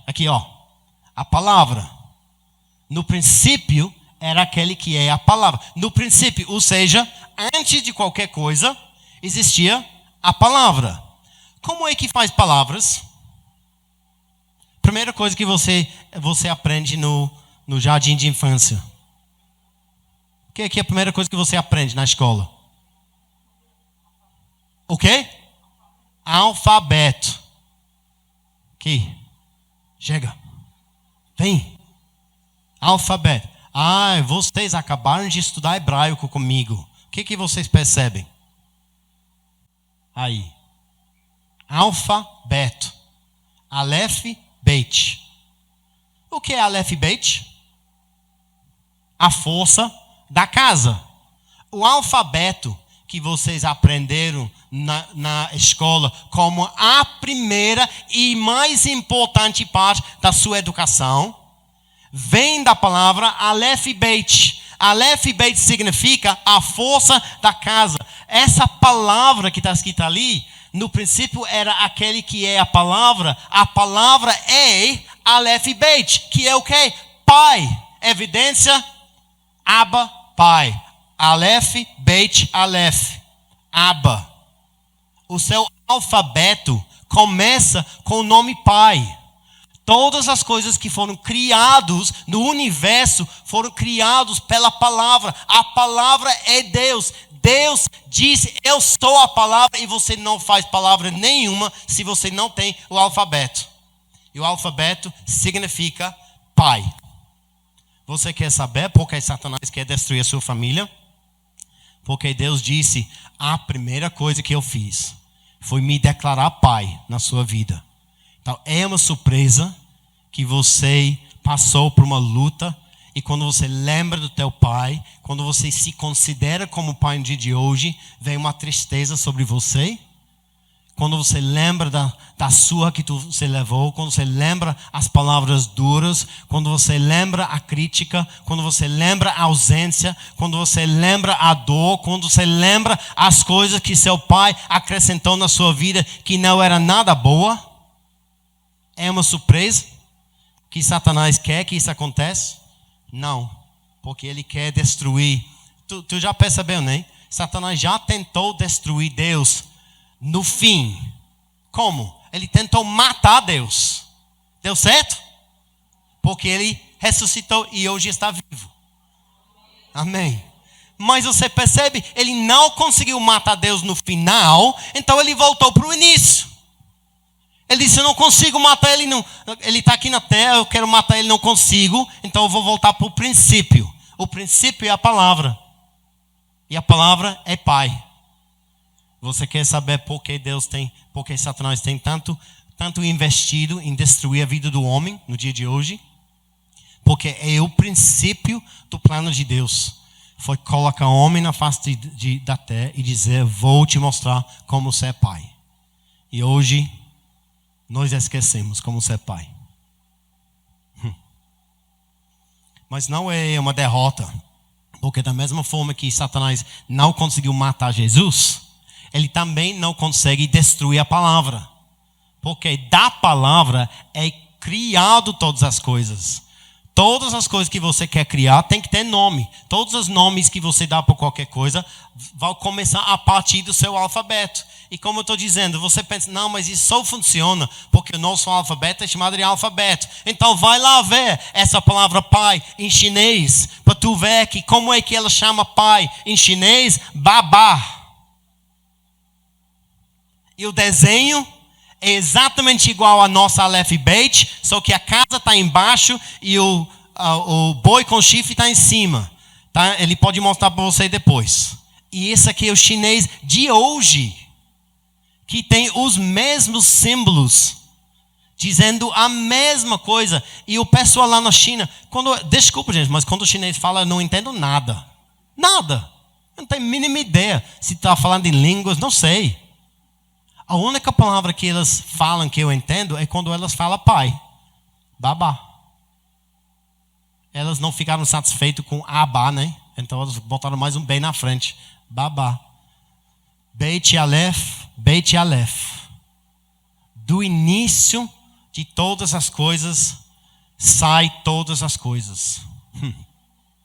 Aqui, ó. A palavra. No princípio era aquele que é a palavra. No princípio, ou seja, antes de qualquer coisa, existia a palavra. Como é que faz palavras? Primeira coisa que você aprende no jardim de infância. O que é a primeira coisa que você aprende na escola? O quê? Alfabeto. Aqui. Chega. Vem. Alfabeto. Vocês acabaram de estudar hebraico comigo. O que vocês percebem? Aí. Alfabeto. Aleph, Beit. O que é Aleph e Beit? A força da casa. O alfabeto que vocês aprenderam na escola como a primeira e mais importante parte da sua educação vem da palavra Aleph Beit. Aleph Beit significa a força da casa. Essa palavra que está escrita ali, no princípio era aquele que é a palavra. A palavra é Aleph Beit, que é o quê? Pai. Evidência, Abba, pai. Aleph, Beit, Aleph. Abba. O seu alfabeto começa com o nome pai. Todas as coisas que foram criadas no universo foram criadas pela palavra. A palavra é Deus. Deus disse, eu sou a palavra, e você não faz palavra nenhuma se você não tem o alfabeto. E o alfabeto significa pai. Você quer saber por que Satanás quer destruir a sua família? Porque Deus disse, a primeira coisa que eu fiz foi me declarar pai na sua vida. Então, é uma surpresa que você passou por uma luta. E quando você lembra do teu pai, quando você se considera como pai no dia de hoje, vem uma tristeza sobre você. Quando você lembra da surra que você levou, quando você lembra as palavras duras, quando você lembra a crítica, quando você lembra a ausência, quando você lembra a dor, quando você lembra as coisas que seu pai acrescentou na sua vida que não era nada boa, é uma surpresa que Satanás quer que isso aconteça? Não, porque ele quer destruir. Tu já percebeu, né? Satanás já tentou destruir Deus. No fim, como? Ele tentou matar Deus. Deu certo? Porque ele ressuscitou e hoje está vivo. Amém. Mas você percebe, ele não conseguiu matar Deus no final, então ele voltou para o início. Ele disse, eu não consigo matar ele, não. Ele está aqui na terra, eu quero matar ele, não consigo, então eu vou voltar para o princípio. O princípio é a palavra. E a palavra é Pai. Você quer saber por que Satanás tem tanto investido em destruir a vida do homem no dia de hoje? Porque é o princípio do plano de Deus. Foi colocar o homem na face da terra e dizer, vou te mostrar como ser pai. E hoje, nós esquecemos como ser pai. Mas não é uma derrota. Porque da mesma forma que Satanás não conseguiu matar Jesus, ele também não consegue destruir a palavra. Porque da palavra é criado todas as coisas. Todas as coisas que você quer criar tem que ter nome. Todos os nomes que você dá para qualquer coisa vão começar a partir do seu alfabeto. E como eu estou dizendo, você pensa, não, mas isso só funciona porque o nosso alfabeto é chamado de alfabeto. Então vai lá ver essa palavra pai em chinês, para tu ver que como é que ela chama pai em chinês, babá. E o desenho é exatamente igual a nossa Aleph Bet, só que a casa está embaixo e o boi com chifre está em cima. Tá? Ele pode mostrar para você depois. E esse aqui é o chinês de hoje, que tem os mesmos símbolos, dizendo a mesma coisa. E o pessoal lá na China, desculpa gente, mas quando o chinês fala, eu não entendo nada. Nada. Eu não tenho a mínima ideia se está falando em línguas, não sei. A única palavra que elas falam que eu entendo é quando elas falam pai. Babá. Elas não ficaram satisfeitas com abá, né? Então elas botaram mais um B na frente. Babá. Beit Aleph, Beit Aleph. Do início de todas as coisas, sai todas as coisas.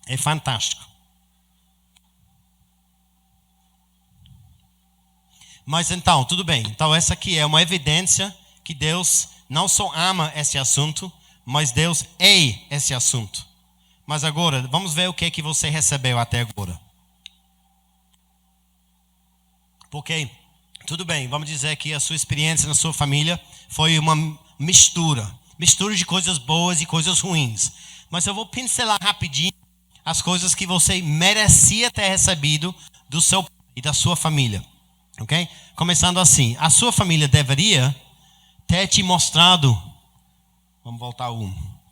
É fantástico. Mas então, tudo bem. Então essa aqui é uma evidência que Deus não só ama esse assunto, mas Deus é esse assunto. Mas agora, vamos ver o que é que você recebeu até agora. Porque, tudo bem, vamos dizer que a sua experiência na sua família foi uma mistura de coisas boas e coisas ruins. Mas eu vou pincelar rapidinho as coisas que você merecia ter recebido do seu pai e da sua família. Ok? Começando assim, a sua família deveria ter te mostrado, vamos voltar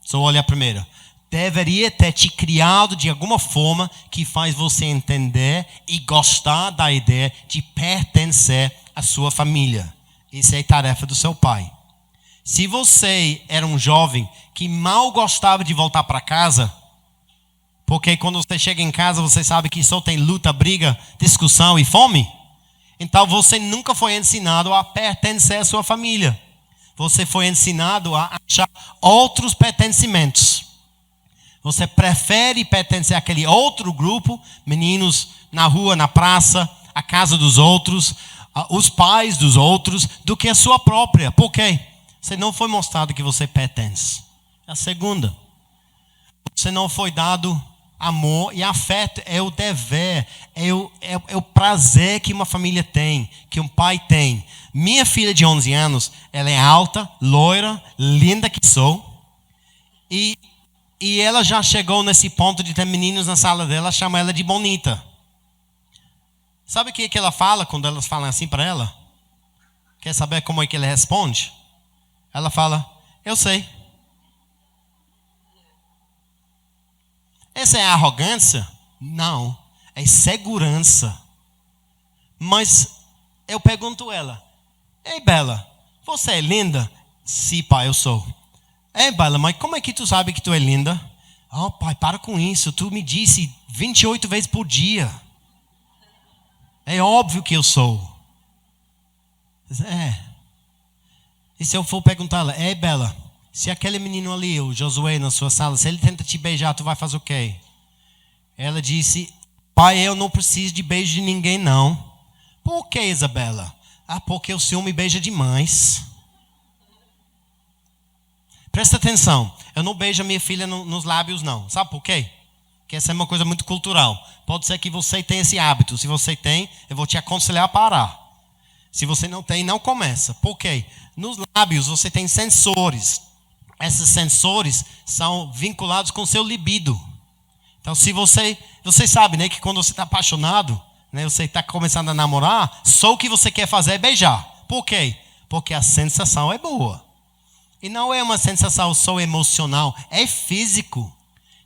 só olha a primeira, deveria ter te criado de alguma forma que faz você entender e gostar da ideia de pertencer à sua família. Essa é a tarefa do seu pai. Se você era um jovem que mal gostava de voltar para casa, porque quando você chega em casa você sabe que só tem luta, briga, discussão e fome, então você nunca foi ensinado a pertencer à sua família. Você foi ensinado a achar outros pertencimentos. Você prefere pertencer àquele outro grupo, meninos na rua, na praça, a casa dos outros, os pais dos outros, do que a sua própria. Por quê? Você não foi mostrado que você pertence. A segunda, você não foi dado amor e afeto. É o dever, é o prazer que uma família tem, que um pai tem. Minha filha de 11 anos, ela é alta, loira, linda que sou. E ela já chegou nesse ponto de ter meninos na sala dela, chama ela de bonita. Sabe o que ela fala quando elas falam assim para ela? Quer saber como é que ele responde? Ela fala, eu sei. Essa é arrogância? Não, é segurança. Mas eu pergunto a ela, ei Bela, você é linda? Sim, pai, eu sou. Ei Bela, mas como é que tu sabe que tu é linda? Oh pai, para com isso, tu me disse 28 vezes por dia. É óbvio que eu sou. E se eu for perguntar a ela, ei Bela, se aquele menino ali, o Josué na sua sala, se ele tenta te beijar, tu vai fazer o quê? Ela disse, pai, eu não preciso de beijo de ninguém não. Por que, Isabela? Porque o Senhor me beija demais. Presta atenção, eu não beijo a minha filha nos lábios não. Sabe por quê? Porque essa é uma coisa muito cultural. Pode ser que você tenha esse hábito. Se você tem, eu vou te aconselhar a parar. Se você não tem, não começa. Por quê? Nos lábios você tem sensores. Esses sensores são vinculados com o seu libido. Então, se você sabe, né, que quando você está apaixonado, né, você está começando a namorar, só o que você quer fazer é beijar. Por quê? Porque a sensação é boa. E não é uma sensação só emocional, é físico.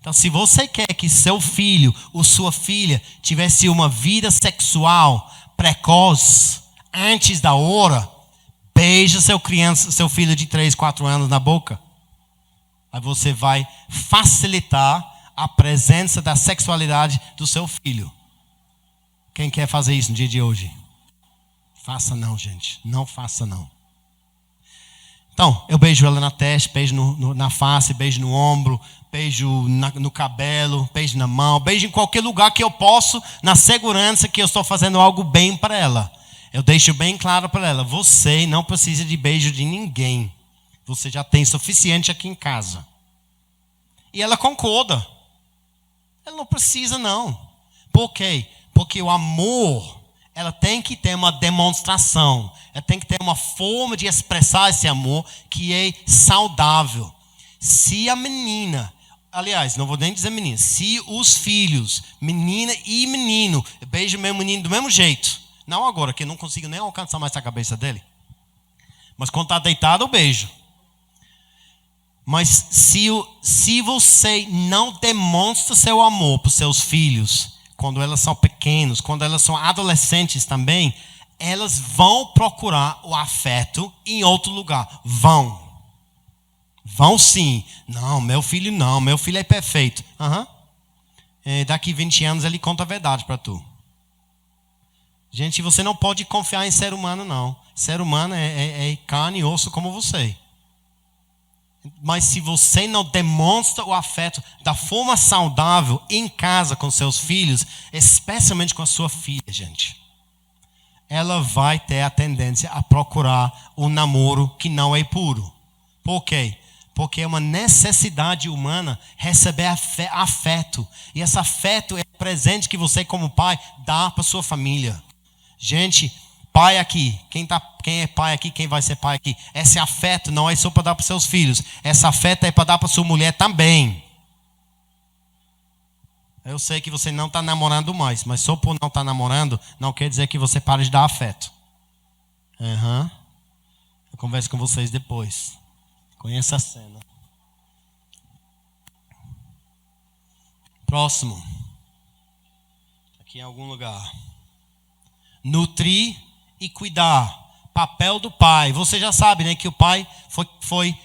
Então, se você quer que seu filho ou sua filha tivesse uma vida sexual precoce, antes da hora, beija seu filho de 3, 4 anos na boca. Aí você vai facilitar a presença da sexualidade do seu filho. Quem quer fazer isso no dia de hoje? Faça não, gente. Não faça não. Então, eu beijo ela na testa, beijo na face, beijo no ombro, beijo no cabelo, beijo na mão, beijo em qualquer lugar que eu posso, na segurança que eu estou fazendo algo bem para ela. Eu deixo bem claro para ela, você não precisa de beijo de ninguém. Você já tem suficiente aqui em casa. E ela concorda. Ela não precisa não. Por quê? Porque o amor, ela tem que ter uma demonstração. Ela tem que ter uma forma de expressar esse amor que é saudável. Se a menina, aliás, não vou nem dizer menina, se os filhos, menina e menino, beijam meu menino do mesmo jeito. Não agora, que eu não consigo nem alcançar mais a cabeça dele. Mas quando está deitado, eu beijo. Mas se você não demonstra seu amor para os seus filhos, quando elas são pequenos, quando elas são adolescentes também, elas vão procurar o afeto em outro lugar. Vão sim. Não, meu filho é perfeito. Daqui 20 anos ele conta a verdade para tu. Gente, você não pode confiar em ser humano não. Ser humano é carne e osso como você. Mas se você não demonstra o afeto da forma saudável em casa com seus filhos, especialmente com a sua filha, gente, ela vai ter a tendência a procurar um namoro que não é puro. Por quê? Porque é uma necessidade humana receber afeto. E esse afeto é o presente que você, como pai, dá para sua família. Gente, pai aqui, quem é pai aqui, quem vai ser pai aqui, esse afeto não é só para dar para seus filhos, esse afeto é para dar para sua mulher também. Eu sei que você não está namorando mais, mas só por não estar namorando, não quer dizer que você pare de dar afeto. Eu converso com vocês depois. Conheça a cena. Próximo. Aqui em algum lugar. Nutrir e cuidar. Papel do pai. Você já sabe, né, que o pai foi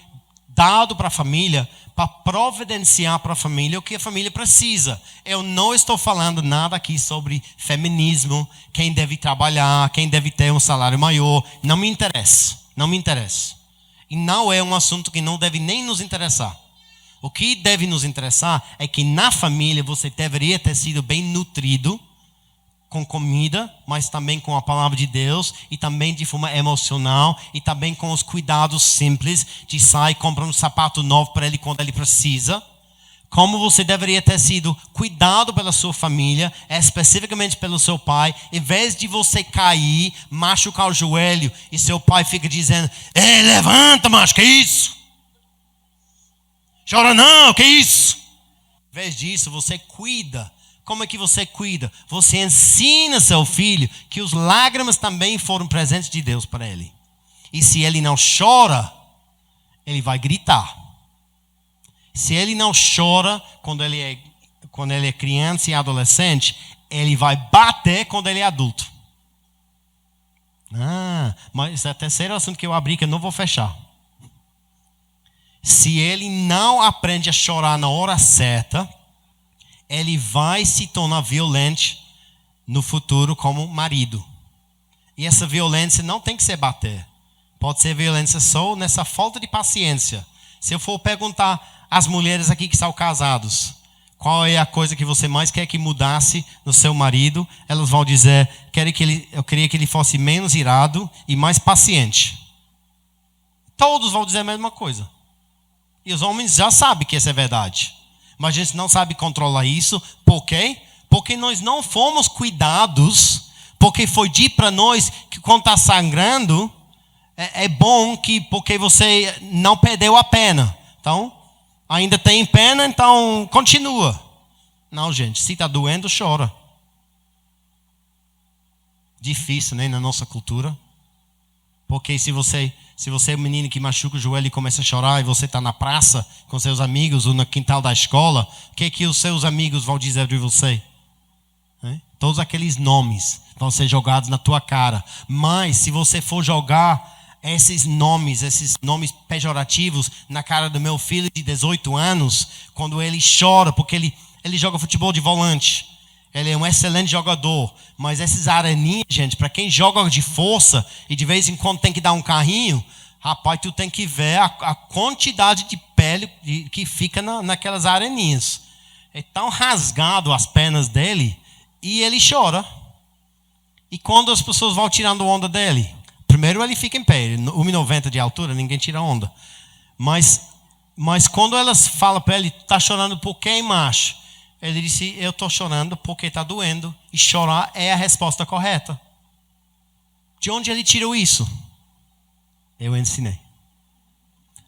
dado para a família para providenciar para a família o que a família precisa. Eu não estou falando nada aqui sobre feminismo, quem deve trabalhar, quem deve ter um salário maior. Não me interessa. E não é um assunto que não deve nem nos interessar. O que deve nos interessar é que na família você deveria ter sido bem nutrido com comida, mas também com a palavra de Deus, e também de forma emocional, e também com os cuidados simples de sair e comprar um sapato novo para ele quando ele precisa. Como você deveria ter sido cuidado pela sua família, especificamente pelo seu pai, em vez de você cair, machucar o joelho, e seu pai fica dizendo, ei, levanta, macho, que isso? Chora não, que isso? Em vez disso, você cuida Como é que você cuida? Você ensina seu filho que os lágrimas também foram presentes de Deus para ele. E se ele não chora, ele vai gritar. Se ele não chora quando ele é criança e adolescente, ele vai bater quando ele é adulto. Mas esse é o terceiro assunto que eu abri que eu não vou fechar. Se ele não aprende a chorar na hora certa, ele vai se tornar violento no futuro como marido. E essa violência não tem que ser bater. Pode ser violência só nessa falta de paciência. Se eu for perguntar às mulheres aqui que são casados, qual é a coisa que você mais quer que mudasse no seu marido, elas vão dizer, eu queria que ele fosse menos irado e mais paciente. Todos vão dizer a mesma coisa. E os homens já sabem que isso é verdade. Mas a gente não sabe controlar isso. Por quê? Porque nós não fomos cuidados. Porque foi dito para nós que quando está sangrando, é bom porque você não perdeu a pena. Então, ainda tem pena, então continua. Não, gente, se está doendo, chora. Difícil, né, na nossa cultura. Porque se você é um menino que machuca o joelho e começa a chorar, e você está na praça com seus amigos ou no quintal da escola, o que os seus amigos vão dizer de você? Todos aqueles nomes vão ser jogados na tua cara. Mas se você for jogar esses nomes pejorativos na cara do meu filho de 18 anos, quando ele chora, porque ele joga futebol de volante. Ele é um excelente jogador. Mas esses areninhas, gente, para quem joga de força e de vez em quando tem que dar um carrinho, rapaz, tu tem que ver a quantidade de pele que fica naquelas areninhas. É tão rasgado as pernas dele e ele chora. E quando as pessoas vão tirando onda dele, primeiro ele fica em pé, 1,90 de altura, ninguém tira onda. Mas quando elas falam para ele, está chorando por quê, macho? Ele disse, eu estou chorando porque está doendo. E chorar é a resposta correta. De onde ele tirou isso? Eu ensinei.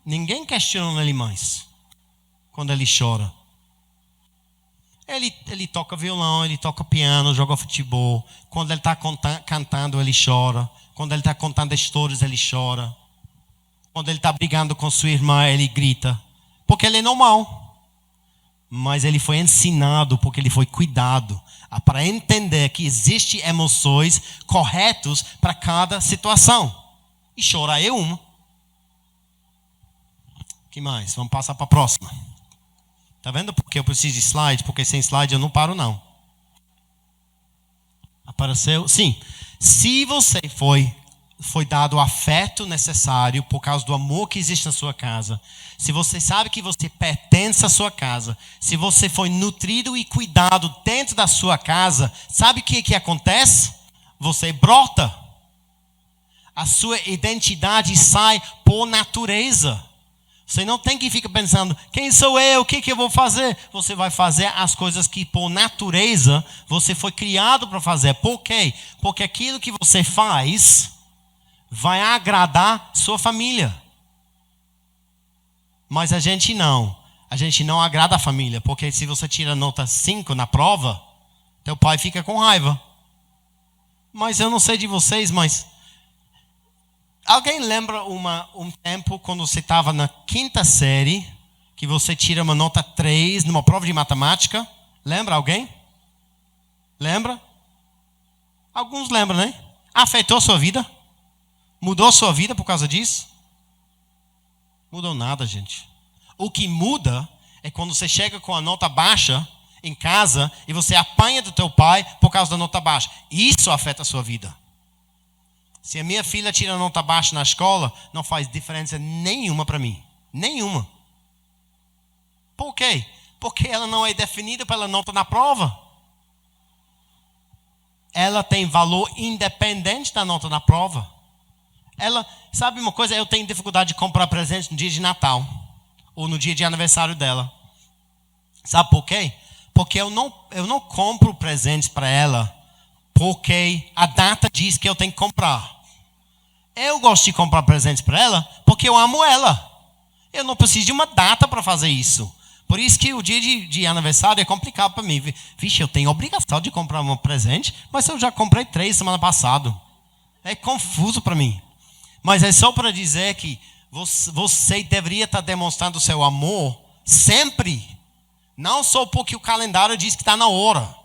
Ninguém questiona ele mais quando ele chora. Ele toca violão, ele toca piano, joga futebol. Quando ele está cantando, ele chora. Quando ele está contando histórias, ele chora. Quando ele está brigando com sua irmã, ele grita. Porque ele é normal. Mas ele foi ensinado, porque ele foi cuidado, para entender que existem emoções corretas para cada situação. E chorar é uma. O que mais? Vamos passar para a próxima. Está vendo porque eu preciso de slide? Porque sem slide eu não paro, não. Apareceu? Sim. Se você foi dado o afeto necessário por causa do amor que existe na sua casa, se você sabe que você pertence à sua casa, se você foi nutrido e cuidado dentro da sua casa, sabe o que acontece? Você brota. A sua identidade sai por natureza. Você não tem que ficar pensando, quem sou eu, o que eu vou fazer? Você vai fazer as coisas que por natureza você foi criado para fazer. Por quê? Porque aquilo que você faz vai agradar sua família. Mas a gente não agrada a família, porque se você tira nota 5 na prova, teu pai fica com raiva. Mas eu não sei de vocês, mas alguém lembra um tempo quando você estava na 5ª série, que você tira uma nota 3 numa prova de matemática? Lembra alguém? Lembra? Alguns lembram, né? Afetou sua vida? Mudou sua vida por causa disso? Mudou nada, gente. O que muda é quando você chega com a nota baixa em casa e você apanha do teu pai por causa da nota baixa. Isso afeta a sua vida. Se a minha filha tira nota baixa na escola, não faz diferença nenhuma para mim. Nenhuma. Por quê? Porque ela não é definida pela nota na prova. Ela tem valor independente da nota na prova. Ela, sabe uma coisa? Eu tenho dificuldade de comprar presente no dia de Natal. Ou no dia de aniversário dela. Sabe por quê? Porque eu não compro presentes para ela porque a data diz que eu tenho que comprar. Eu gosto de comprar presentes para ela porque eu amo ela. Eu não preciso de uma data para fazer isso. Por isso que o dia de aniversário é complicado para mim. Vixe, eu tenho obrigação de comprar um presente, mas eu já comprei 3 semana passada. É confuso para mim. Mas é só para dizer que você deveria estar demonstrando o seu amor sempre. Não só porque o calendário diz que está na hora.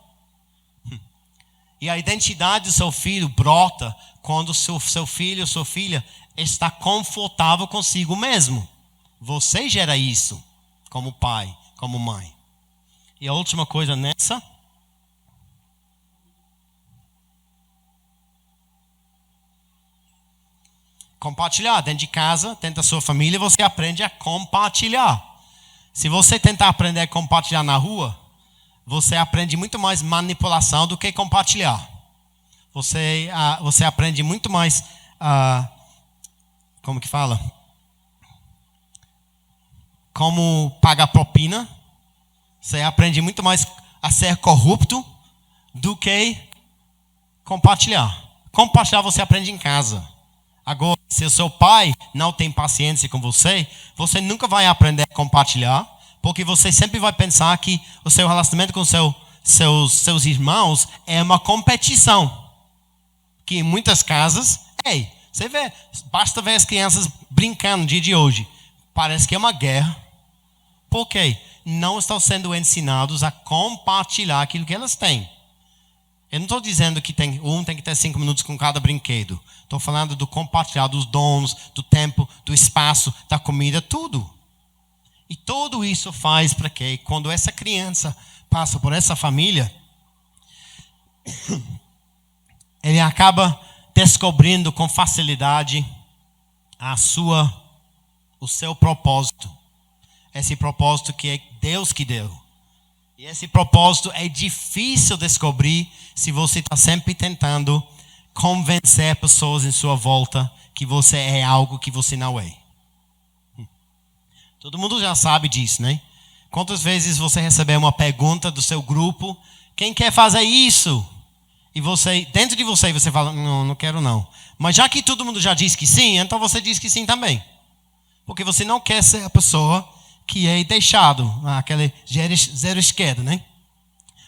E a identidade do seu filho brota quando seu filho ou sua filha está confortável consigo mesmo. Você gera isso como pai, como mãe. E a última coisa nessa. Compartilhar. Dentro de casa, dentro da sua família, você aprende a compartilhar. Se você tentar aprender a compartilhar na rua, você aprende muito mais manipulação do que compartilhar. Você aprende muito mais, como que fala? Como pagar propina. Você aprende muito mais a ser corrupto do que compartilhar. Compartilhar você aprende em casa. Agora, se o seu pai não tem paciência com você, você nunca vai aprender a compartilhar, porque você sempre vai pensar que o seu relacionamento com seus irmãos é uma competição. Que em muitas casas, você vê, basta ver as crianças brincando no dia de hoje. Parece que é uma guerra. Por quê? Não estão sendo ensinados a compartilhar aquilo que elas têm. Eu não estou dizendo que tem que ter 5 minutos com cada brinquedo. Estou falando do compartilhar dos dons, do tempo, do espaço, da comida, tudo. E tudo isso faz para que, quando essa criança passa por essa família, ele acaba descobrindo com facilidade o seu propósito. Esse propósito que é Deus que deu. E esse propósito é difícil descobrir se você está sempre tentando convencer pessoas em sua volta que você é algo que você não é. Todo mundo já sabe disso, né? Quantas vezes você recebeu uma pergunta do seu grupo, quem quer fazer isso? E você, dentro de você fala, não quero não. Mas já que todo mundo já disse que sim, então você diz que sim também. Porque você não quer ser a pessoa que é deixado, aquele zero esquerda, né?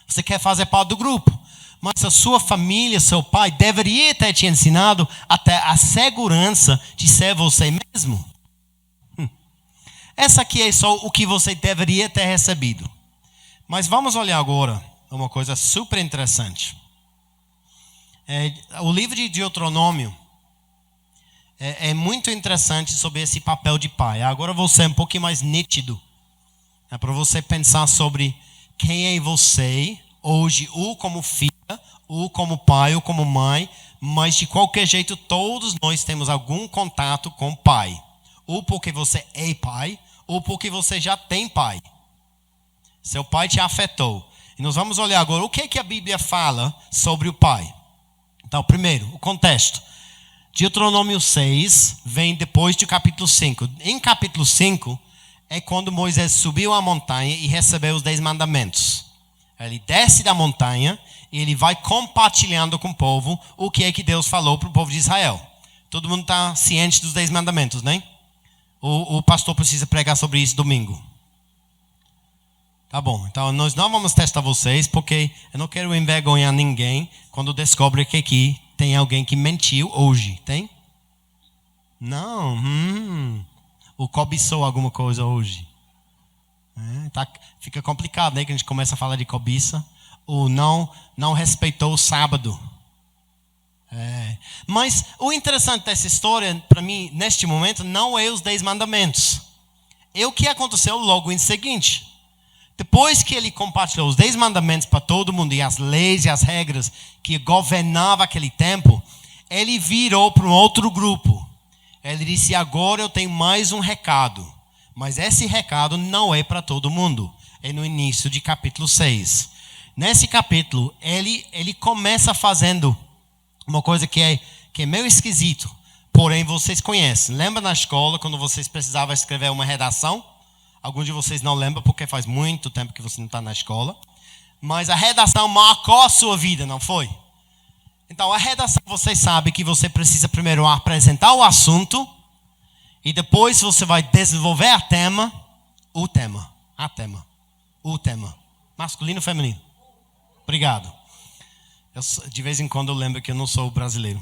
Você quer fazer parte do grupo. Mas a sua família, seu pai, deveria ter te ensinado até a segurança de ser você mesmo. Essa aqui é só o que você deveria ter recebido. Mas vamos olhar agora uma coisa super interessante. O livro de Deuteronômio é muito interessante sobre esse papel de pai. Agora eu vou ser um pouquinho mais nítido. É para você pensar sobre quem é você hoje, ou como filha, ou como pai, ou como mãe. Mas de qualquer jeito, todos nós temos algum contato com o pai. Ou porque você é pai, ou porque você já tem pai. Seu pai te afetou. E nós vamos olhar agora o que a Bíblia fala sobre o pai. Então, primeiro, o contexto. Deuteronômio 6 vem depois do capítulo 5. Em capítulo 5 é quando Moisés subiu a montanha e recebeu os 10 mandamentos. Ele desce da montanha e ele vai compartilhando com o povo o que é que Deus falou para o povo de Israel. Todo mundo está ciente dos 10 mandamentos, né? O pastor precisa pregar sobre isso domingo. Tá bom, então nós não vamos testar vocês, porque eu não quero envergonhar ninguém quando descobre que aqui tem alguém que mentiu hoje, tem? Não, ou cobiçou alguma coisa hoje. Fica complicado, né? Que a gente começa a falar de cobiça. Ou não respeitou o sábado. Mas o interessante dessa história, para mim, neste momento, não é os 10 mandamentos. É o que aconteceu logo em seguinte. Depois que ele compartilhou os 10 mandamentos para todo mundo e as leis e as regras que governavam aquele tempo, ele virou para um outro grupo. Ele disse, agora eu tenho mais um recado. Mas esse recado não é para todo mundo. É no início de capítulo 6. Nesse capítulo, ele começa fazendo uma coisa que é meio esquisito. Porém, vocês conhecem. Lembra na escola, quando vocês precisavam escrever uma redação? Alguns de vocês não lembram, porque faz muito tempo que você não está na escola. Mas a redação marcou a sua vida, não foi? Então, a redação, vocês sabem que você precisa primeiro apresentar o assunto. E depois você vai desenvolver a tema. O tema. Masculino ou feminino? Obrigado. De vez em quando eu lembro que eu não sou brasileiro.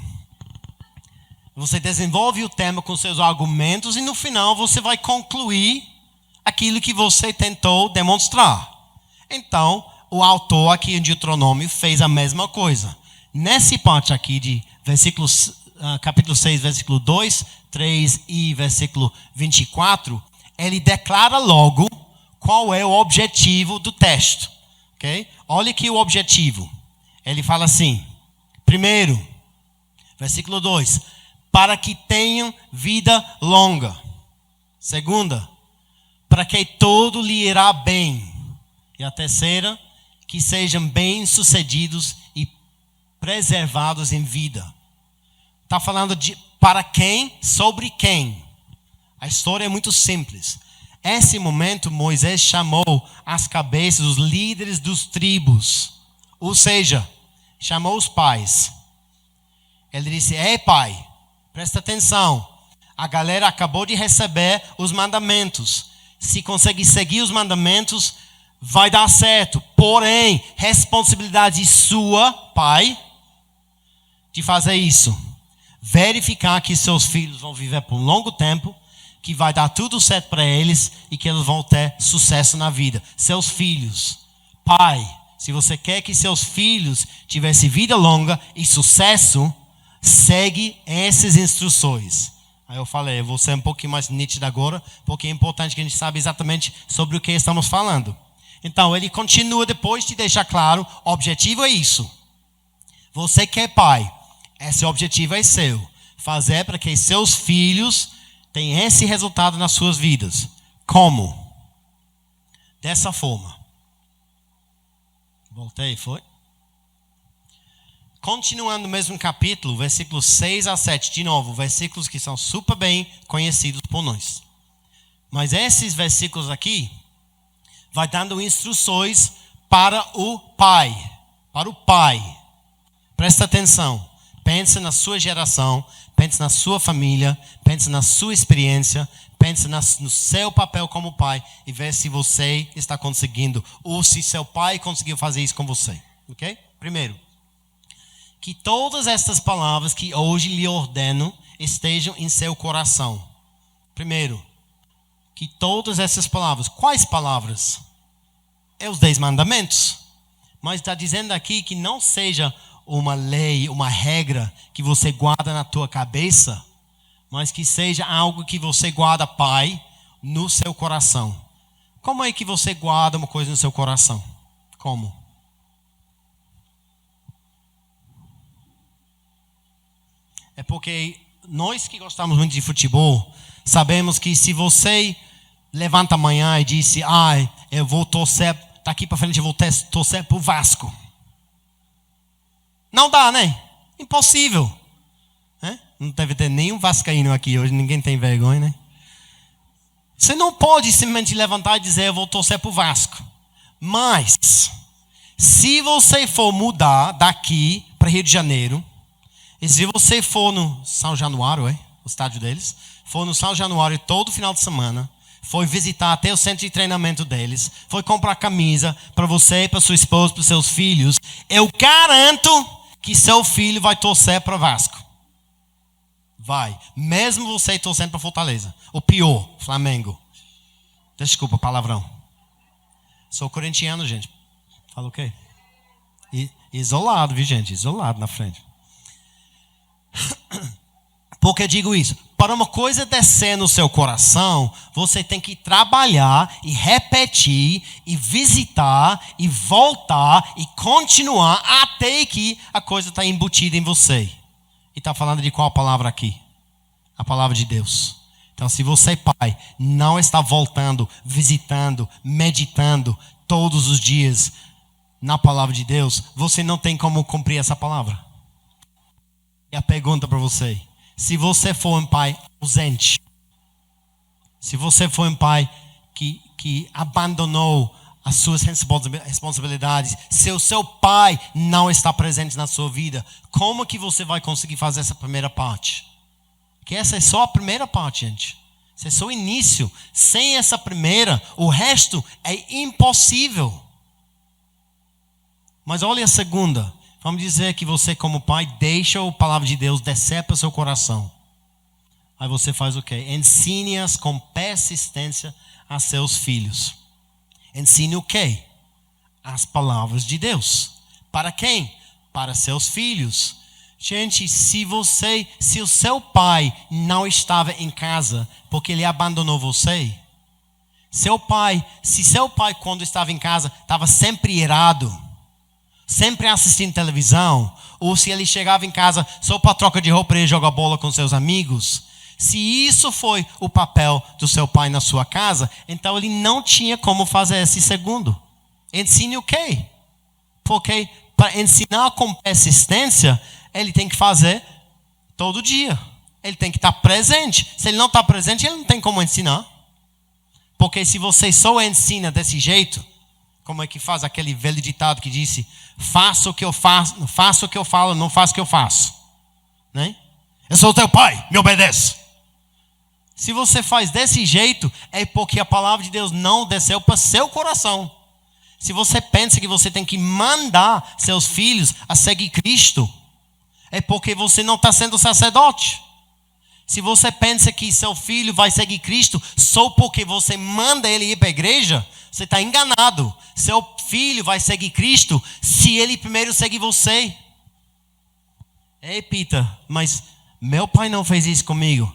Você desenvolve o tema com seus argumentos e no final você vai concluir aquilo que você tentou demonstrar. Então, o autor aqui em Deuteronômio fez a mesma coisa. Nessa parte aqui de capítulo 6, versículo 2, 3 e versículo 24, ele declara logo qual é o objetivo do texto. Okay? Olha aqui o objetivo. Ele fala assim, primeiro, versículo 2, para que tenham vida longa. Segunda, para que todo lhe irá bem. E a terceira, que sejam bem-sucedidos e preservados em vida. Está falando de para quem, sobre quem. A história é muito simples. Nesse momento, Moisés chamou as cabeças, os líderes dos tribos. Ou seja, chamou os pais. Ele disse, ei pai, presta atenção. A galera acabou de receber os mandamentos. Se conseguir seguir os mandamentos, vai dar certo. Porém, responsabilidade sua, pai, de fazer isso. Verificar que seus filhos vão viver por um longo tempo, que vai dar tudo certo para eles e que eles vão ter sucesso na vida. Seus filhos. Pai, se você quer que seus filhos tivessem vida longa e sucesso, segue essas instruções. Aí eu falei, eu vou ser um pouquinho mais nítido agora, porque é importante que a gente saiba exatamente sobre o que estamos falando. Então, ele continua depois de deixar claro, o objetivo é isso. Você que é pai, esse objetivo é seu. Fazer para que seus filhos tenham esse resultado nas suas vidas. Como? Dessa forma. Voltei, foi? Continuando no mesmo capítulo, versículos 6 a 7. De novo, versículos que são super bem conhecidos por nós. Mas esses versículos aqui vai dando instruções para o pai. Para o pai. Presta atenção. Pense na sua geração. Pense na sua família. Pense na sua experiência. Pense no seu papel como pai. E veja se você está conseguindo. Ou se seu pai conseguiu fazer isso com você. Ok? Primeiro. Que todas estas palavras que hoje lhe ordeno estejam em seu coração. Primeiro. Que todas essas palavras. Quais palavras? É os 10 mandamentos. Mas está dizendo aqui que não seja uma lei, uma regra que você guarda na tua cabeça, mas que seja algo que você guarda, pai, no seu coração. Como é que você guarda uma coisa no seu coração? Como? É porque nós que gostamos muito de futebol, sabemos que se você levanta amanhã e disse, eu vou torcer, daqui para frente eu vou torcer para o Vasco. Não dá, né? Impossível. Não deve ter nenhum vascaíno aqui hoje, ninguém tem vergonha, né? Você não pode simplesmente levantar e dizer, eu vou torcer para o Vasco. Mas, se você for mudar daqui para Rio de Janeiro, e se você for no São Januário, o estádio deles, for no São Januário todo final de semana, foi visitar até o centro de treinamento deles, foi comprar camisa para você, para sua esposa, para seus filhos, eu garanto que seu filho vai torcer para Vasco. Vai. Mesmo você torcendo para Fortaleza. O pior, Flamengo. Desculpa, palavrão. Sou corintiano, gente. Fala o quê? Isolado, viu, gente? Isolado na frente. Por que eu digo isso? Para uma coisa descer no seu coração, você tem que trabalhar e repetir e visitar e voltar e continuar até que a coisa está embutida em você. E está falando de qual palavra aqui? A palavra de Deus. Então, se você, pai, não está voltando, visitando, meditando todos os dias na palavra de Deus, você não tem como cumprir essa palavra. E a pergunta para você: se você for um pai ausente, se você for um pai que abandonou as suas responsabilidades, se o seu pai não está presente na sua vida, como que você vai conseguir fazer essa primeira parte? Que essa é só a primeira parte, gente. Esse é só o início. Sem essa primeira, o resto é impossível. Mas olha a segunda. Vamos dizer que você, como pai, deixa a palavra de Deus descer para o seu coração. Aí você faz o quê? Ensine-as com persistência a seus filhos. Ensine o quê? As palavras de Deus. Para quem? Para seus filhos. Gente, se o seu pai não estava em casa porque ele abandonou você, se seu pai quando estava em casa estava sempre irado, sempre assistindo televisão, ou se ele chegava em casa só para troca de roupa e jogar bola com seus amigos, se isso foi o papel do seu pai na sua casa, então ele não tinha como fazer esse segundo. Ensine o quê? Porque para ensinar com persistência, ele tem que fazer todo dia. Ele tem que estar presente. Se ele não está presente, ele não tem como ensinar. Porque se você só ensina desse jeito, como é que faz aquele velho ditado que disse: faça o que eu faço, faça o que eu falo, não faça o que eu faço. Né? Eu sou teu pai, me obedece. Se você faz desse jeito, é porque a palavra de Deus não desceu para seu coração. Se você pensa que você tem que mandar seus filhos a seguir Cristo, é porque você não está sendo sacerdote. Se você pensa que seu filho vai seguir Cristo só porque você manda ele ir para a igreja, você está enganado. Seu filho vai seguir Cristo se ele primeiro seguir você. Ei, Peter, mas meu pai não fez isso comigo.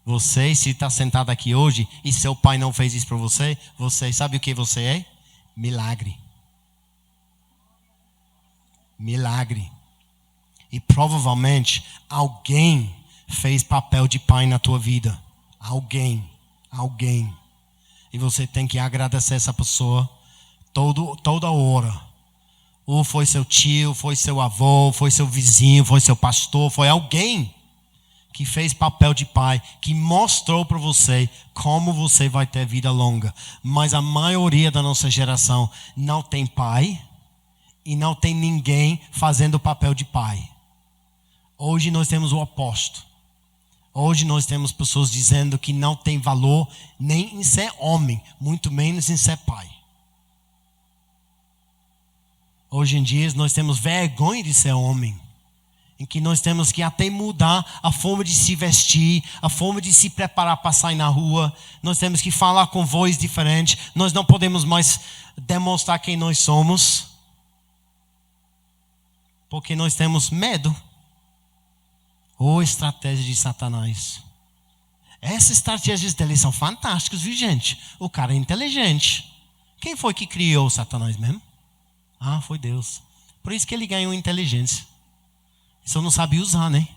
Você, se está sentado aqui hoje e seu pai não fez isso para você, você sabe o que você é? Milagre. Milagre. E provavelmente alguém fez papel de pai na tua vida. Alguém. E você tem que agradecer essa pessoa toda hora. Ou foi seu tio, foi seu avô, foi seu vizinho, foi seu pastor, foi alguém que fez papel de pai, que mostrou para você como você vai ter vida longa. Mas a maioria da nossa geração não tem pai e não tem ninguém fazendo o papel de pai. Hoje nós temos o oposto. Hoje nós temos pessoas dizendo que não tem valor nem em ser homem, muito menos em ser pai. Hoje em dia nós temos vergonha de ser homem, em que nós temos que até mudar a forma de se vestir, a forma de se preparar para sair na rua. Nós temos que falar com voz diferente. Nós não podemos mais demonstrar quem nós somos, porque nós temos medo. Ou estratégia de Satanás. Essas estratégias dele são fantásticas, viu, gente? O cara é inteligente. Quem foi que criou Satanás mesmo? Foi Deus. Por isso que ele ganhou inteligência. Só não sabia usar, né?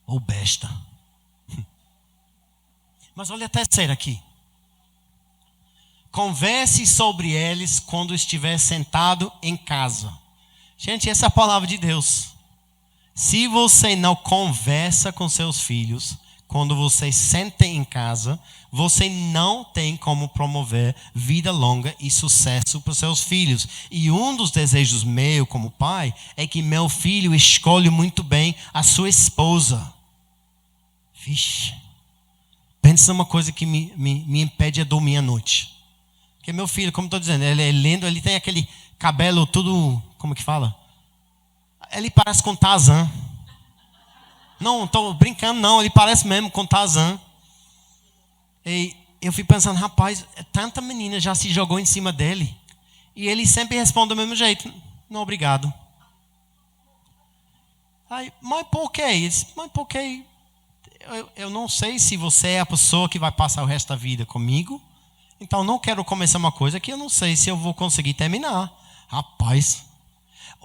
Ou besta. Mas olha a terceira aqui. Converse sobre eles quando estiver sentado em casa. Gente, essa é a palavra de Deus. Se você não conversa com seus filhos, quando você senta em casa, você não tem como promover vida longa e sucesso para seus filhos. E um dos desejos meu como pai é que meu filho escolha muito bem a sua esposa. Vixe, pensa numa coisa que me impede de dormir à noite. Porque meu filho, como estou dizendo, ele é lindo, ele tem aquele cabelo tudo, como que fala? Ele parece com Tarzan. Não estou brincando não, ele parece mesmo com Tarzan. E eu fico pensando, rapaz, tanta menina já se jogou em cima dele. E ele sempre responde do mesmo jeito. Não, obrigado. Aí, mas por quê? Mas por quê? Eu não sei se você é a pessoa que vai passar o resto da vida comigo. Então não quero começar uma coisa que eu não sei se eu vou conseguir terminar. Rapaz,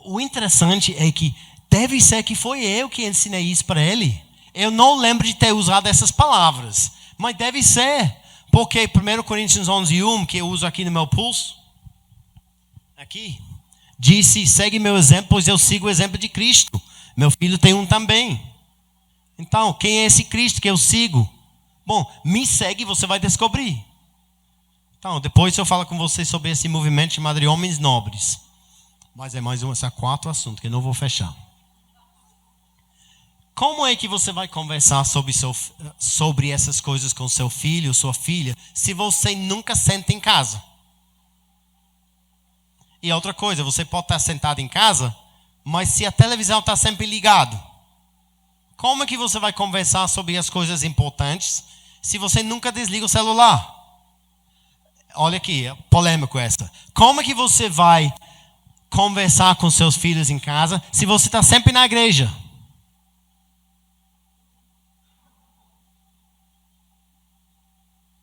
o interessante é que deve ser que foi eu que ensinei isso para ele. Eu não lembro de ter usado essas palavras. Mas deve ser. Porque 1 Coríntios 11:1, que eu uso aqui no meu pulso, aqui, disse: segue meu exemplo, pois eu sigo o exemplo de Cristo. Meu filho tem um também. Então, quem é esse Cristo que eu sigo? Bom, me segue e você vai descobrir. Então, depois eu falo com vocês sobre esse movimento chamado de Homens Nobres. Mas é mais um, esses 4 assuntos que eu não vou fechar. Como é que você vai conversar sobre essas coisas com seu filho, sua filha, se você nunca senta em casa? E outra coisa, você pode estar sentado em casa, mas se a televisão está sempre ligada, como é que você vai conversar sobre as coisas importantes se você nunca desliga o celular? Olha aqui, é polêmico essa. Como é que você vai conversar com seus filhos em casa se você está sempre na igreja?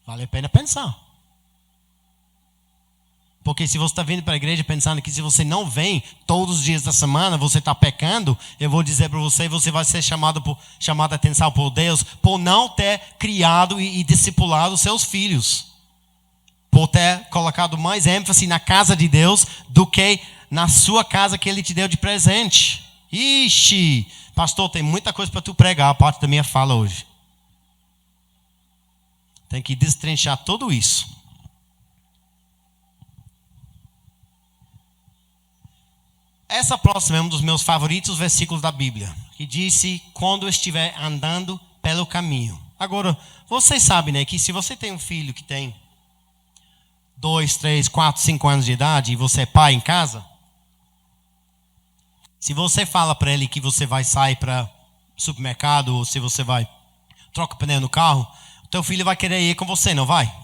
Vale a pena pensar. Porque se você está vindo para a igreja pensando que se você não vem todos os dias da semana, você está pecando, eu vou dizer para você, você vai ser chamado a atenção por Deus por não ter criado e discipulado seus filhos. Por ter colocado mais ênfase na casa de Deus do que na sua casa que Ele te deu de presente. Ixi, pastor, tem muita coisa para tu pregar, a parte da minha fala hoje. Tem que destrinchar tudo isso. Essa próxima é um dos meus favoritos versículos da Bíblia, que disse, quando estiver andando pelo caminho. Agora, vocês sabem, né, que se você tem um filho que tem 2, 3, 4, 5 anos de idade e você é pai em casa, se você fala para ele que você vai sair para supermercado ou se você vai trocar o pneu no carro, o teu filho vai querer ir com você, não vai?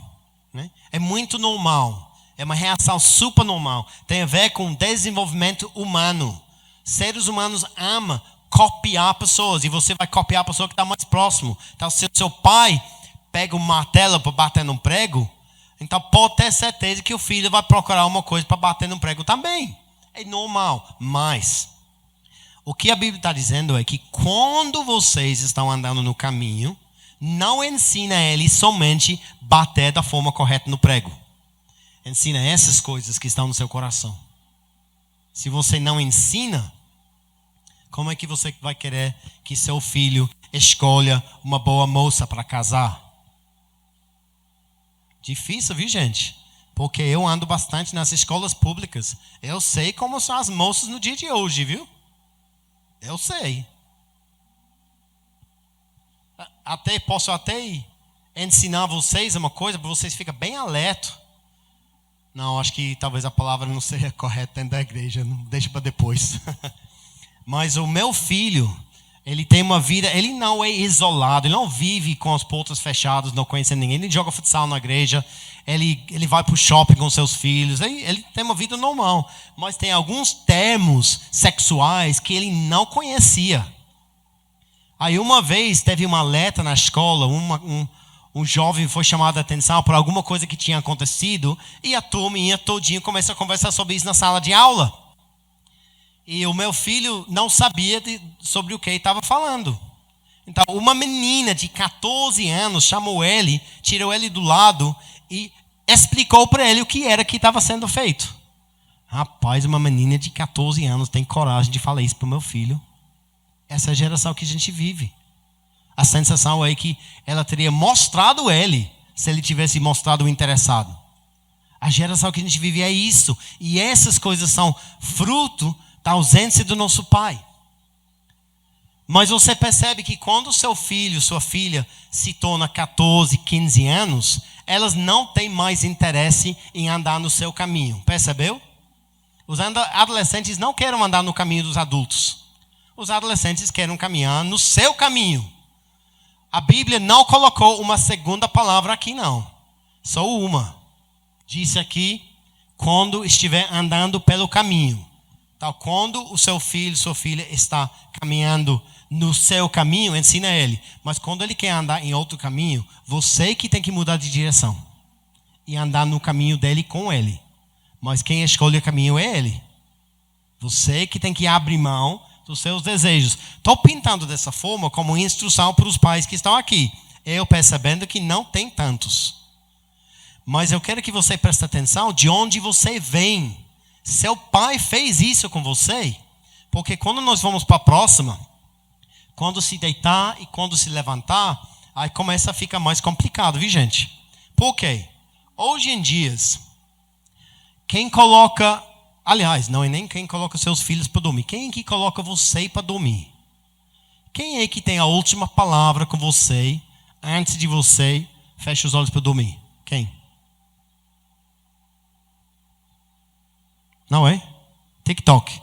Né? É muito normal. É uma reação super normal. Tem a ver com desenvolvimento humano. Seres humanos amam copiar pessoas. E você vai copiar a pessoa que está mais próximo. Então, se o seu pai pega um martelo para bater num prego, então pode ter certeza que o filho vai procurar uma coisa para bater num prego também. É normal. Mas o que a Bíblia está dizendo é que quando vocês estão andando no caminho, não ensina eles somente bater da forma correta no prego. Ensina essas coisas que estão no seu coração. Se você não ensina, como é que você vai querer que seu filho escolha uma boa moça para casar? Difícil, viu, gente? Porque eu ando bastante nas escolas públicas. Eu sei como são as moças no dia de hoje, viu? Eu sei. Posso até ensinar vocês uma coisa para vocês ficarem bem alertos. Não, acho que talvez a palavra não seja correta dentro da igreja. Deixa para depois. Mas o meu filho, ele tem uma vida, ele não é isolado, ele não vive com as portas fechadas, não conhece ninguém. Ele joga futsal na igreja, ele vai para o shopping com seus filhos. Ele tem uma vida normal. Mas tem alguns termos sexuais que ele não conhecia. Aí uma vez teve uma alerta na escola, um jovem foi chamado a atenção por alguma coisa que tinha acontecido e a turminha todinha começou a conversar sobre isso na sala de aula. E o meu filho não sabia sobre o que ele estava falando. Então, uma menina de 14 anos chamou ele, tirou ele do lado e explicou para ele o que era que estava sendo feito. Rapaz, uma menina de 14 anos tem coragem de falar isso para o meu filho. Essa é a geração que a gente vive. A sensação é que ela teria mostrado ele, se ele tivesse mostrado o interessado. A geração que a gente vive é isso. E essas coisas são fruto da ausência do nosso pai. Mas você percebe que quando seu filho, sua filha se torna 14, 15 anos, elas não têm mais interesse em andar no seu caminho. Percebeu? Os adolescentes não querem andar no caminho dos adultos. Os adolescentes querem caminhar no seu caminho. A Bíblia não colocou uma segunda palavra aqui, não. Só uma. Disse aqui, quando estiver andando pelo caminho. Então, quando o seu filho, sua filha está caminhando no seu caminho, ensina ele. Mas quando ele quer andar em outro caminho, você que tem que mudar de direção. E andar no caminho dele com ele. Mas quem escolhe o caminho é ele. Você que tem que abrir mão dos seus desejos. Estou pintando dessa forma como instrução para os pais que estão aqui. Eu percebendo que não tem tantos. Mas eu quero que você preste atenção de onde você vem. Seu pai fez isso com você. Porque quando nós vamos para a próxima, quando se deitar e quando se levantar, aí começa a ficar mais complicado, viu, gente? Por quê? Hoje em dia, quem coloca... Aliás, não é nem quem coloca seus filhos para dormir. Quem que coloca você para dormir? Quem é que tem a última palavra com você antes de você fechar os olhos para dormir? Quem? Não é? TikTok,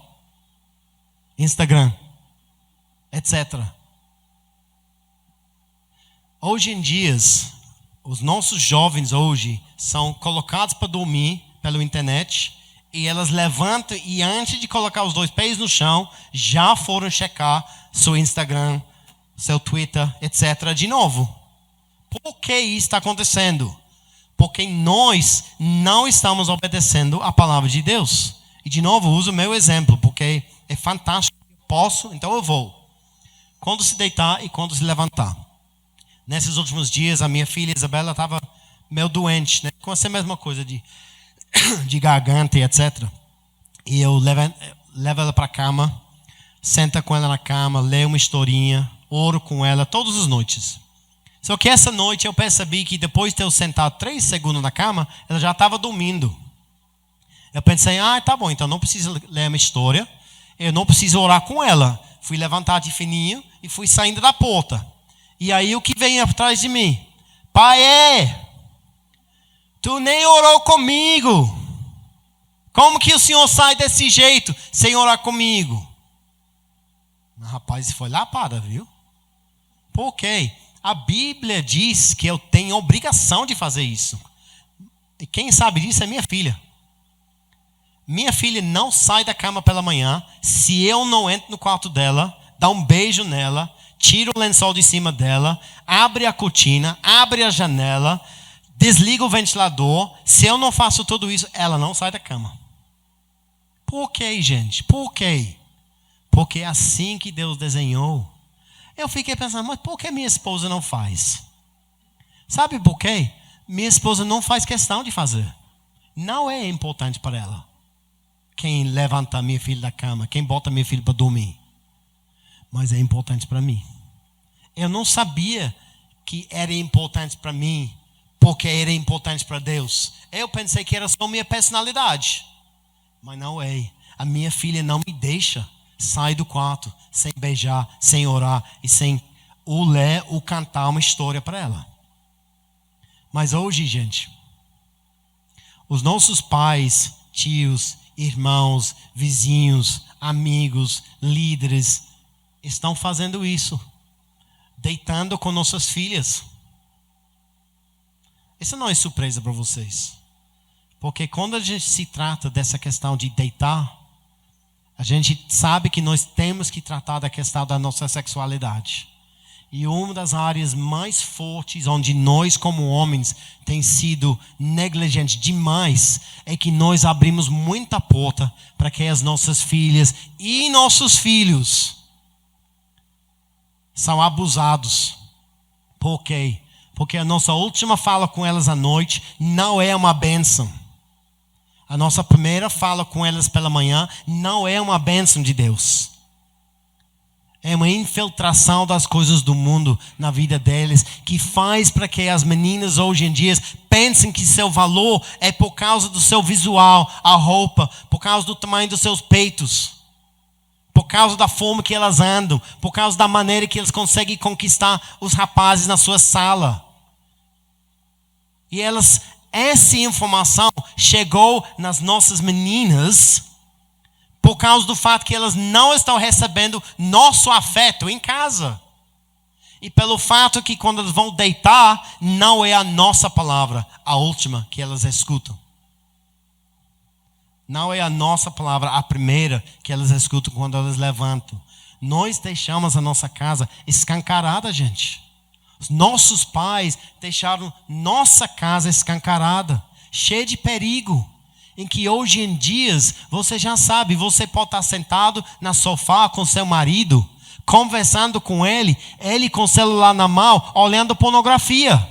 Instagram, etc. Hoje em dia, os nossos jovens hoje são colocados para dormir pela internet e elas levantam e antes de colocar os 2 pés no chão, já foram checar seu Instagram, seu Twitter, etc. de novo. Por que isso está acontecendo? Porque nós não estamos obedecendo a palavra de Deus. E de novo, uso o meu exemplo, porque é fantástico. Posso, então eu vou. Quando se deitar e quando se levantar. Nesses últimos dias, a minha filha Isabela estava meio doente, né? Com essa mesma coisa de garganta e etc. E eu levo ela para a cama, senta com ela na cama, leio uma historinha, oro com ela todas as noites. Só que essa noite eu percebi que depois de eu sentar 3 segundos na cama, ela já estava dormindo. Eu pensei, tá bom, então não preciso ler uma história, eu não preciso orar com ela. Fui levantar de fininho e fui saindo da porta. E aí o que vem atrás de mim? Pai, tu nem orou comigo. Como que o senhor sai desse jeito sem orar comigo? Rapaz, foi lapada, viu? Por quê? A Bíblia diz que eu tenho obrigação de fazer isso. E quem sabe disso é minha filha. Minha filha não sai da cama pela manhã se eu não entro no quarto dela, dá um beijo nela, tira o lençol de cima dela, abre a cortina, abre a janela, desliga o ventilador. Se eu não faço tudo isso, ela não sai da cama. Por quê, gente? Por quê? Porque é assim que Deus desenhou. Eu fiquei pensando, mas por que minha esposa não faz? Sabe por quê? Minha esposa não faz questão de fazer. Não é importante para ela quem levanta minha filha da cama, quem bota minha filha para dormir. Mas é importante para mim. Eu não sabia que era importante para mim, porque era importante para Deus. Eu pensei que era só minha personalidade. Mas não é. A minha filha não me deixa sair do quarto sem beijar, sem orar e sem ler ou cantar uma história para ela. Mas hoje, gente, os nossos pais, tios, irmãos, vizinhos, amigos, líderes estão fazendo isso, deitando com nossas filhas. Isso não é surpresa para vocês, porque quando a gente se trata dessa questão de deitar, a gente sabe que nós temos que tratar da questão da nossa sexualidade. E uma das áreas mais fortes onde nós como homens tem sido negligentes demais é que nós abrimos muita porta para que as nossas filhas e nossos filhos são abusados. Por quê? Porque a nossa última fala com elas à noite não é uma bênção. A nossa primeira fala com elas pela manhã não é uma bênção de Deus. É uma infiltração das coisas do mundo na vida deles, que faz para que as meninas hoje em dia pensem que seu valor é por causa do seu visual, a roupa, por causa do tamanho dos seus peitos, por causa da forma que elas andam, por causa da maneira que eles conseguem conquistar os rapazes na sua sala. E essa informação chegou nas nossas meninas por causa do fato que elas não estão recebendo nosso afeto em casa. E pelo fato que quando elas vão deitar, não é a nossa palavra a última que elas escutam. Não é a nossa palavra a primeira que elas escutam quando elas levantam. Nós deixamos a nossa casa escancarada, gente. Os nossos pais deixaram nossa casa escancarada, cheia de perigo. Em que hoje em dia, você já sabe, você pode estar sentado na sofá com seu marido, conversando com ele com o celular na mão, olhando pornografia.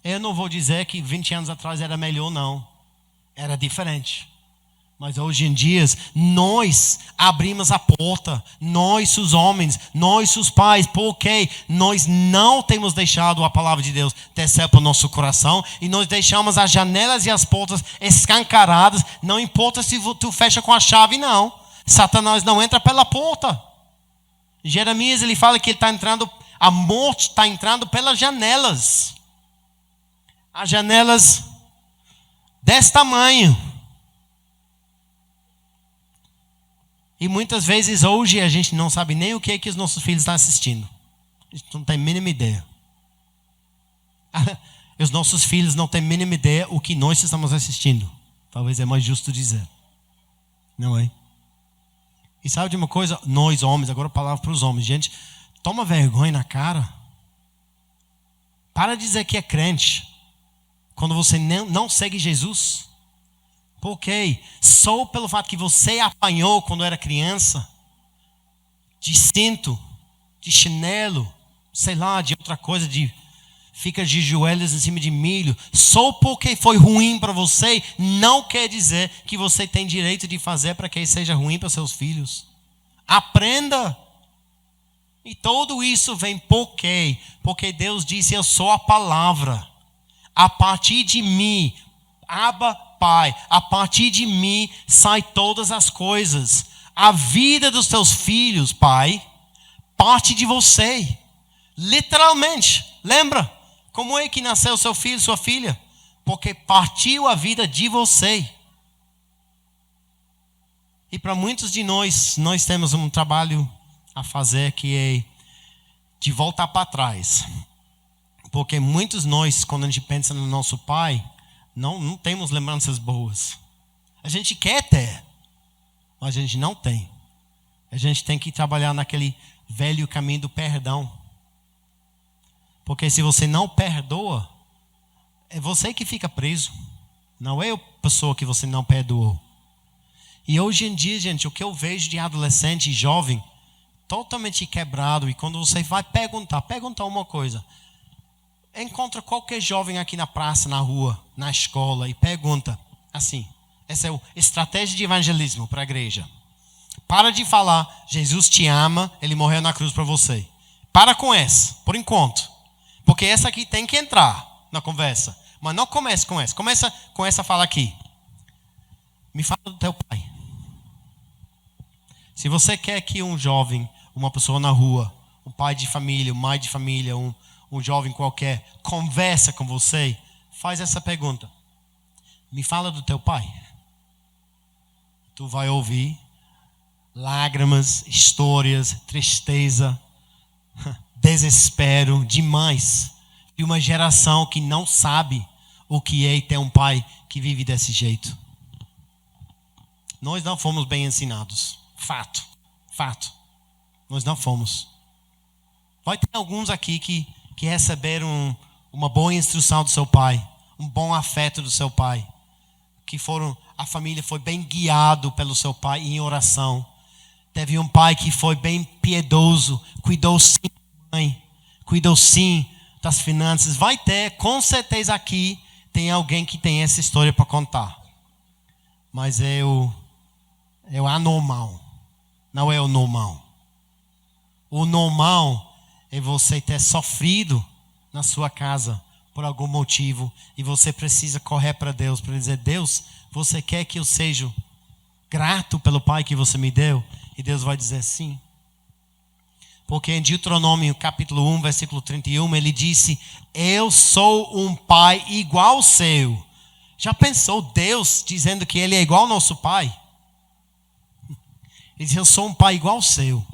Eu não vou dizer que 20 anos atrás era melhor, não. Era diferente. Mas hoje em dia, nós abrimos a porta, nós os homens, nós os pais, porque nós não temos deixado a palavra de Deus descer para o nosso coração e nós deixamos as janelas e as portas escancaradas, não importa se tu fecha com a chave, não. Satanás não entra pela porta. Jeremias, ele fala que ele está entrando, a morte está entrando pelas janelas. As janelas desse tamanho. E muitas vezes hoje a gente não sabe nem o que é que os nossos filhos estão assistindo. A gente não tem a mínima ideia. Os nossos filhos não têm a mínima ideia o que nós estamos assistindo. Talvez é mais justo dizer. Não é? E sabe de uma coisa? Nós homens, agora a palavra para os homens. Gente, toma vergonha na cara. Para de dizer que é crente quando você não segue Jesus. Porque só pelo fato que você apanhou quando era criança, de cinto, de chinelo, sei lá, de outra coisa, fica de joelhos em cima de milho, só porque foi ruim para você, não quer dizer que você tem direito de fazer para que seja ruim para seus filhos. Aprenda. E tudo isso vem por quê? Porque Deus disse: eu sou a palavra. A partir de mim, Abba, Pai, a partir de mim sai todas as coisas. A vida dos teus filhos, Pai, parte de você. Literalmente. Lembra? Como é que nasceu seu filho, sua filha? Porque partiu a vida de você. E para muitos de nós temos um trabalho a fazer que é de voltar para trás. Porque muitos de nós, quando a gente pensa no nosso pai, não temos lembranças boas. A gente quer ter, mas a gente não tem. A gente tem que trabalhar naquele velho caminho do perdão. Porque se você não perdoa, é você que fica preso. Não é a pessoa que você não perdoou. E hoje em dia, gente, o que eu vejo de adolescente e jovem, totalmente quebrado. E quando você vai perguntar uma coisa. Encontra qualquer jovem aqui na praça, na rua, na escola e pergunta assim. Essa é a estratégia de evangelismo para a igreja. Para de falar, Jesus te ama, ele morreu na cruz para você. Para com essa, por enquanto. Porque essa aqui tem que entrar na conversa. Mas não comece com essa. Começa com essa fala aqui. Me fala do teu pai. Se você quer que um jovem, uma pessoa na rua, um pai de família, uma mãe de família, um jovem qualquer, conversa com você, faz essa pergunta. Me fala do teu pai. Tu vai ouvir lágrimas, histórias, tristeza, desespero demais. De uma geração que não sabe o que é ter um pai que vive desse jeito. Nós não fomos bem ensinados. Fato. Nós não fomos. Vai ter alguns aqui que receberam uma boa instrução do seu pai, um bom afeto do seu pai, a família foi bem guiado pelo seu pai em oração. Teve um pai que foi bem piedoso, cuidou sim da mãe, cuidou sim das finanças. Vai ter, com certeza aqui tem alguém que tem essa história para contar. Mas é o anormal, não é o normal. O normal é você ter sofrido na sua casa por algum motivo e você precisa correr para Deus para dizer: Deus, você quer que eu seja grato pelo pai que você me deu? E Deus vai dizer sim. Porque em Deuteronômio capítulo 1, versículo 31, ele disse: eu sou um pai igual ao seu. Já pensou Deus dizendo que ele é igual ao nosso pai? Ele diz: eu sou um pai igual ao seu.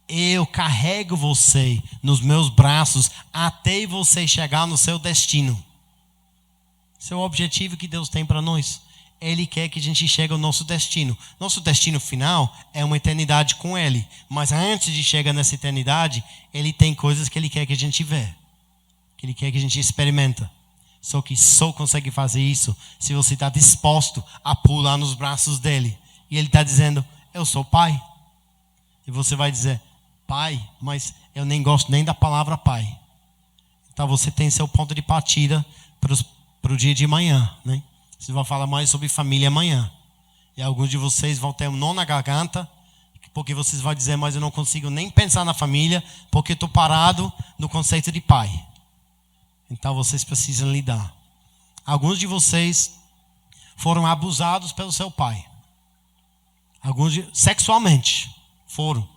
Eu carrego você nos meus braços até você chegar no seu destino. Esse é o objetivo que Deus tem para nós. Ele quer que a gente chegue ao nosso destino. Nosso destino final é uma eternidade com Ele. Mas antes de chegar nessa eternidade, Ele tem coisas que Ele quer que a gente vê. Que Ele quer que a gente experimenta. Só que só consegue fazer isso se você está disposto a pular nos braços dEle. E Ele está dizendo: eu sou pai. E você vai dizer: pai, mas eu nem gosto nem da palavra pai. Então você tem seu ponto de partida para o dia de amanhã, né? Você vai falar mais sobre família amanhã. E alguns de vocês vão ter um nó na garganta, porque vocês vão dizer: mas eu não consigo nem pensar na família, porque estou parado no conceito de pai. Então vocês precisam lidar. Alguns de vocês foram abusados pelo seu pai. Sexualmente foram.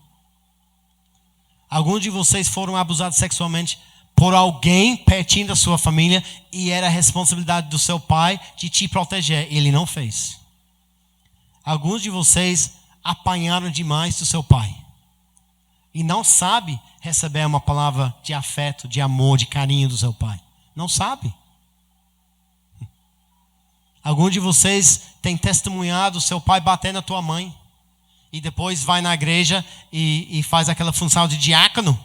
Alguns de vocês foram abusados sexualmente por alguém pertinho da sua família e era a responsabilidade do seu pai de te proteger. Ele não fez. Alguns de vocês apanharam demais do seu pai e não sabe receber uma palavra de afeto, de amor, de carinho do seu pai. Não sabe. Alguns de vocês têm testemunhado seu pai bater na tua mãe e depois vai na igreja e faz aquela função de diácono.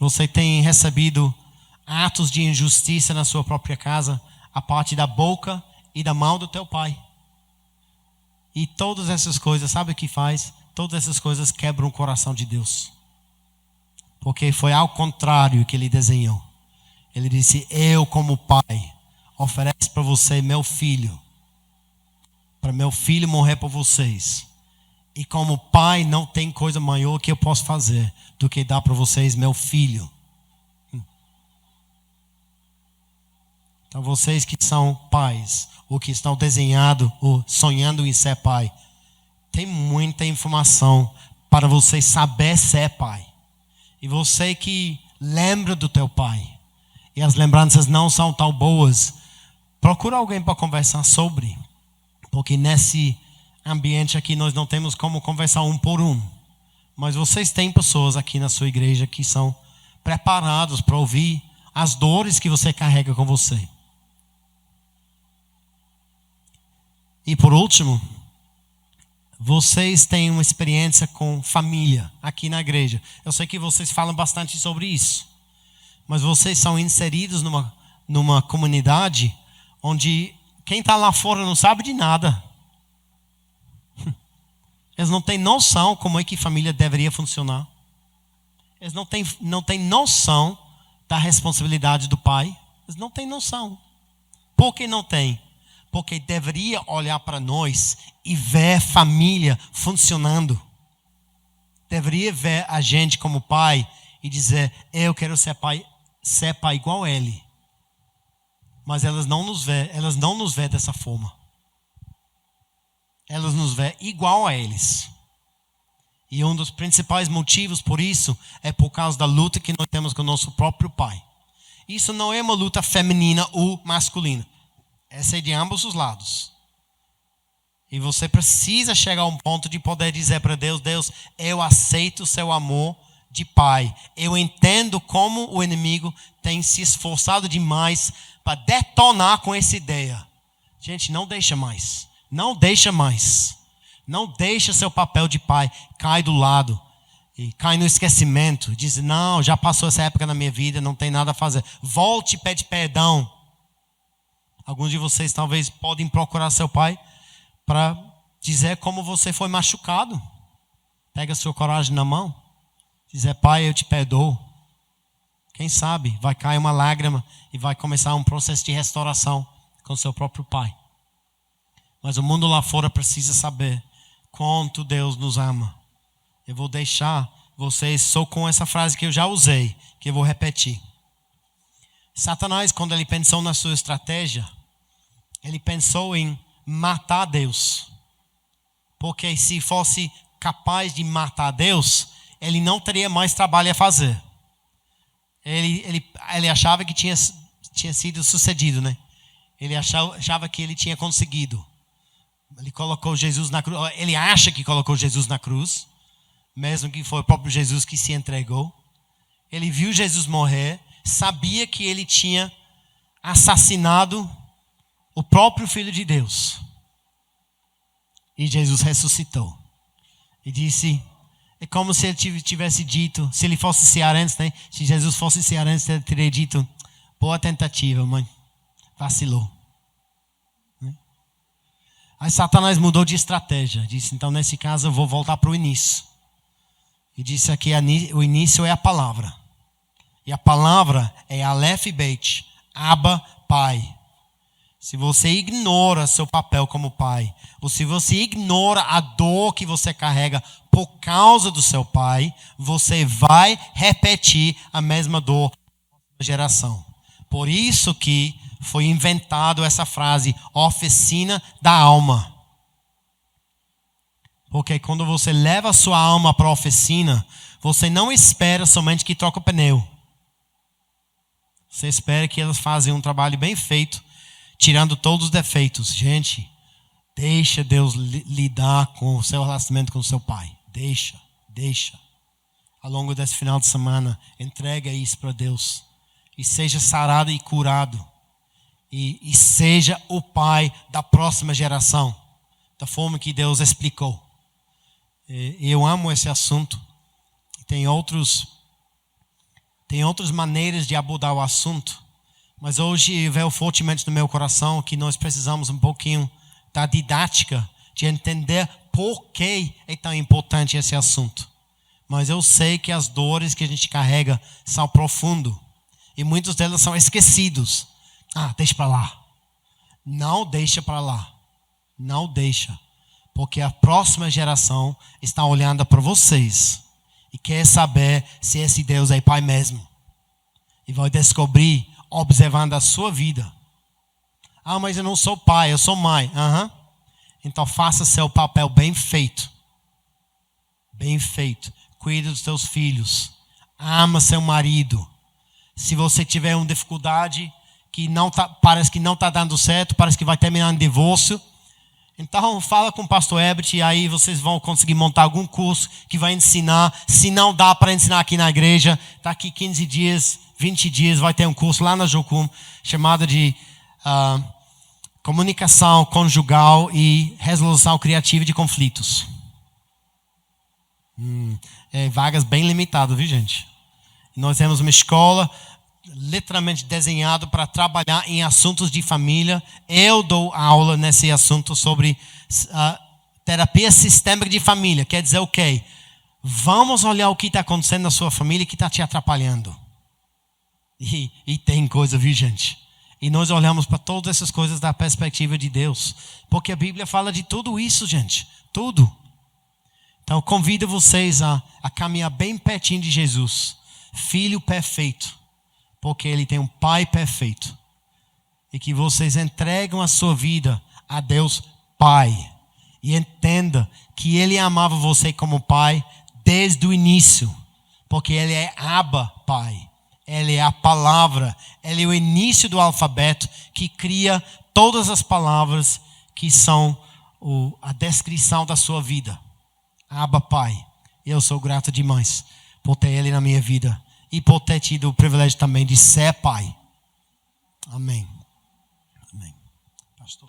Você tem recebido atos de injustiça na sua própria casa a parte da boca e da mão do teu pai. E todas essas coisas, sabe o que faz? Todas essas coisas quebram o coração de Deus. Porque foi ao contrário que ele desenhou. Ele disse: eu como pai ofereço para você meu filho. Para meu filho morrer por vocês. E como pai não tem coisa maior que eu posso fazer do que dar para vocês meu filho. Então vocês que são pais, ou que estão desenhando, ou sonhando em ser pai, tem muita informação para você saber ser pai. E você que lembra do teu pai, e as lembranças não são tão boas, procura alguém para conversar sobre. Porque nesse ambiente aqui nós não temos como conversar um por um. Mas vocês têm pessoas aqui na sua igreja que são preparados para ouvir as dores que você carrega com você. E por último, vocês têm uma experiência com família aqui na igreja. Eu sei que vocês falam bastante sobre isso. Mas vocês são inseridos numa comunidade onde quem está lá fora não sabe de nada. Eles não têm noção como é que família deveria funcionar. Eles não têm noção da responsabilidade do pai. Eles não têm noção. Por que não têm? Porque deveria olhar para nós e ver família funcionando. Deveria ver a gente como pai e dizer: eu quero ser pai igual a ele. Mas elas não nos vê dessa forma. Elas nos vê igual a eles. E um dos principais motivos por isso é por causa da luta que nós temos com o nosso próprio pai. Isso não é uma luta feminina ou masculina. Essa é de ambos os lados. E você precisa chegar a um ponto de poder dizer para Deus: Deus, eu aceito o seu amor de pai. Eu entendo como o inimigo tem se esforçado demais para detonar com essa ideia. Gente, não deixa mais. Não deixa mais. Não deixa seu papel de pai cair do lado. E cai no esquecimento. Diz: não, já passou essa época na minha vida, não tem nada a fazer. Volte e pede perdão. Alguns de vocês talvez podem procurar seu pai para dizer como você foi machucado. Pega sua coragem na mão. Dizer: pai, eu te perdoo. Quem sabe vai cair uma lágrima e vai começar um processo de restauração com seu próprio pai. Mas o mundo lá fora precisa saber quanto Deus nos ama. Eu vou deixar vocês só com essa frase que eu já usei, que eu vou repetir. Satanás, quando ele pensou na sua estratégia, ele pensou em matar Deus. Porque se fosse capaz de matar Deus, ele não teria mais trabalho a fazer. Ele achava que tinha sido sucedido, né? Ele achava que ele tinha conseguido. Ele colocou Jesus na cruz. Ele acha que colocou Jesus na cruz, mesmo que foi o próprio Jesus que se entregou. Ele viu Jesus morrer, sabia que ele tinha assassinado o próprio Filho de Deus. E Jesus ressuscitou. E disse: é como se ele tivesse dito, se ele fosse cearense, né? Se Jesus fosse cearense, ele teria dito: boa tentativa, mãe. Vacilou. Aí Satanás mudou de estratégia. Disse: então nesse caso eu vou voltar para o início. E disse aqui: o início é a palavra. E a palavra é Aleph Beit, Abba, Pai. Se você ignora seu papel como pai, ou se você ignora a dor que você carrega por causa do seu pai, você vai repetir a mesma dor na geração. Por isso que foi inventado essa frase, oficina da alma. Porque quando você leva a sua alma para a oficina, você não espera somente que troque o pneu. Você espera que elas façam um trabalho bem feito, tirando todos os defeitos. Gente, deixa Deus lidar com o seu relacionamento com o seu pai. Deixa. Ao longo desse final de semana, entrega isso para Deus. E seja sarado e curado. E seja o pai da próxima geração. Da forma que Deus explicou. Eu amo esse assunto. Tem outras maneiras de abordar o assunto. Mas hoje veio fortemente no meu coração que nós precisamos um pouquinho da didática, de entender por que é tão importante esse assunto. Mas eu sei que as dores que a gente carrega são profundas. E muitas delas são esquecidos. Deixa para lá. Não deixa para lá. Não deixa. Porque a próxima geração está olhando para vocês. E quer saber se esse Deus é pai mesmo. E vai descobrir, observando a sua vida. Mas eu não sou pai, eu sou mãe. Então faça seu papel bem feito. Bem feito. Cuide dos seus filhos. Ama seu marido. Se você tiver uma dificuldade que parece que não está dando certo, parece que vai terminar em divórcio, então fala com o pastor Herbert e aí vocês vão conseguir montar algum curso que vai ensinar. Se não dá para ensinar aqui na igreja, daqui 15 dias, 20 dias vai ter um curso lá na Jocum chamado de comunicação conjugal e resolução criativa de conflitos. Vagas bem limitadas, viu, gente? Nós temos uma escola literalmente desenhado para trabalhar em assuntos de família. Eu dou aula nesse assunto sobre terapia sistêmica de família. Quer dizer o quê? Vamos olhar o que está acontecendo na sua família que está te atrapalhando. E tem coisa, viu, gente? E nós olhamos para todas essas coisas da perspectiva de Deus. Porque a Bíblia fala de tudo isso, gente. Tudo. Então, convido vocês a caminhar bem pertinho de Jesus. Filho perfeito. Porque Ele tem um Pai perfeito. E que vocês entregam a sua vida a Deus Pai. E entenda que Ele amava você como Pai desde o início. Porque Ele é Abba, Pai. Ele é a palavra. Ele é o início do alfabeto que cria todas as palavras que são a descrição da sua vida. Abba, Pai. Eu sou grato demais por ter Ele na minha vida. E por ter tido o privilégio também de ser pai. Amém. Amém. Pastor.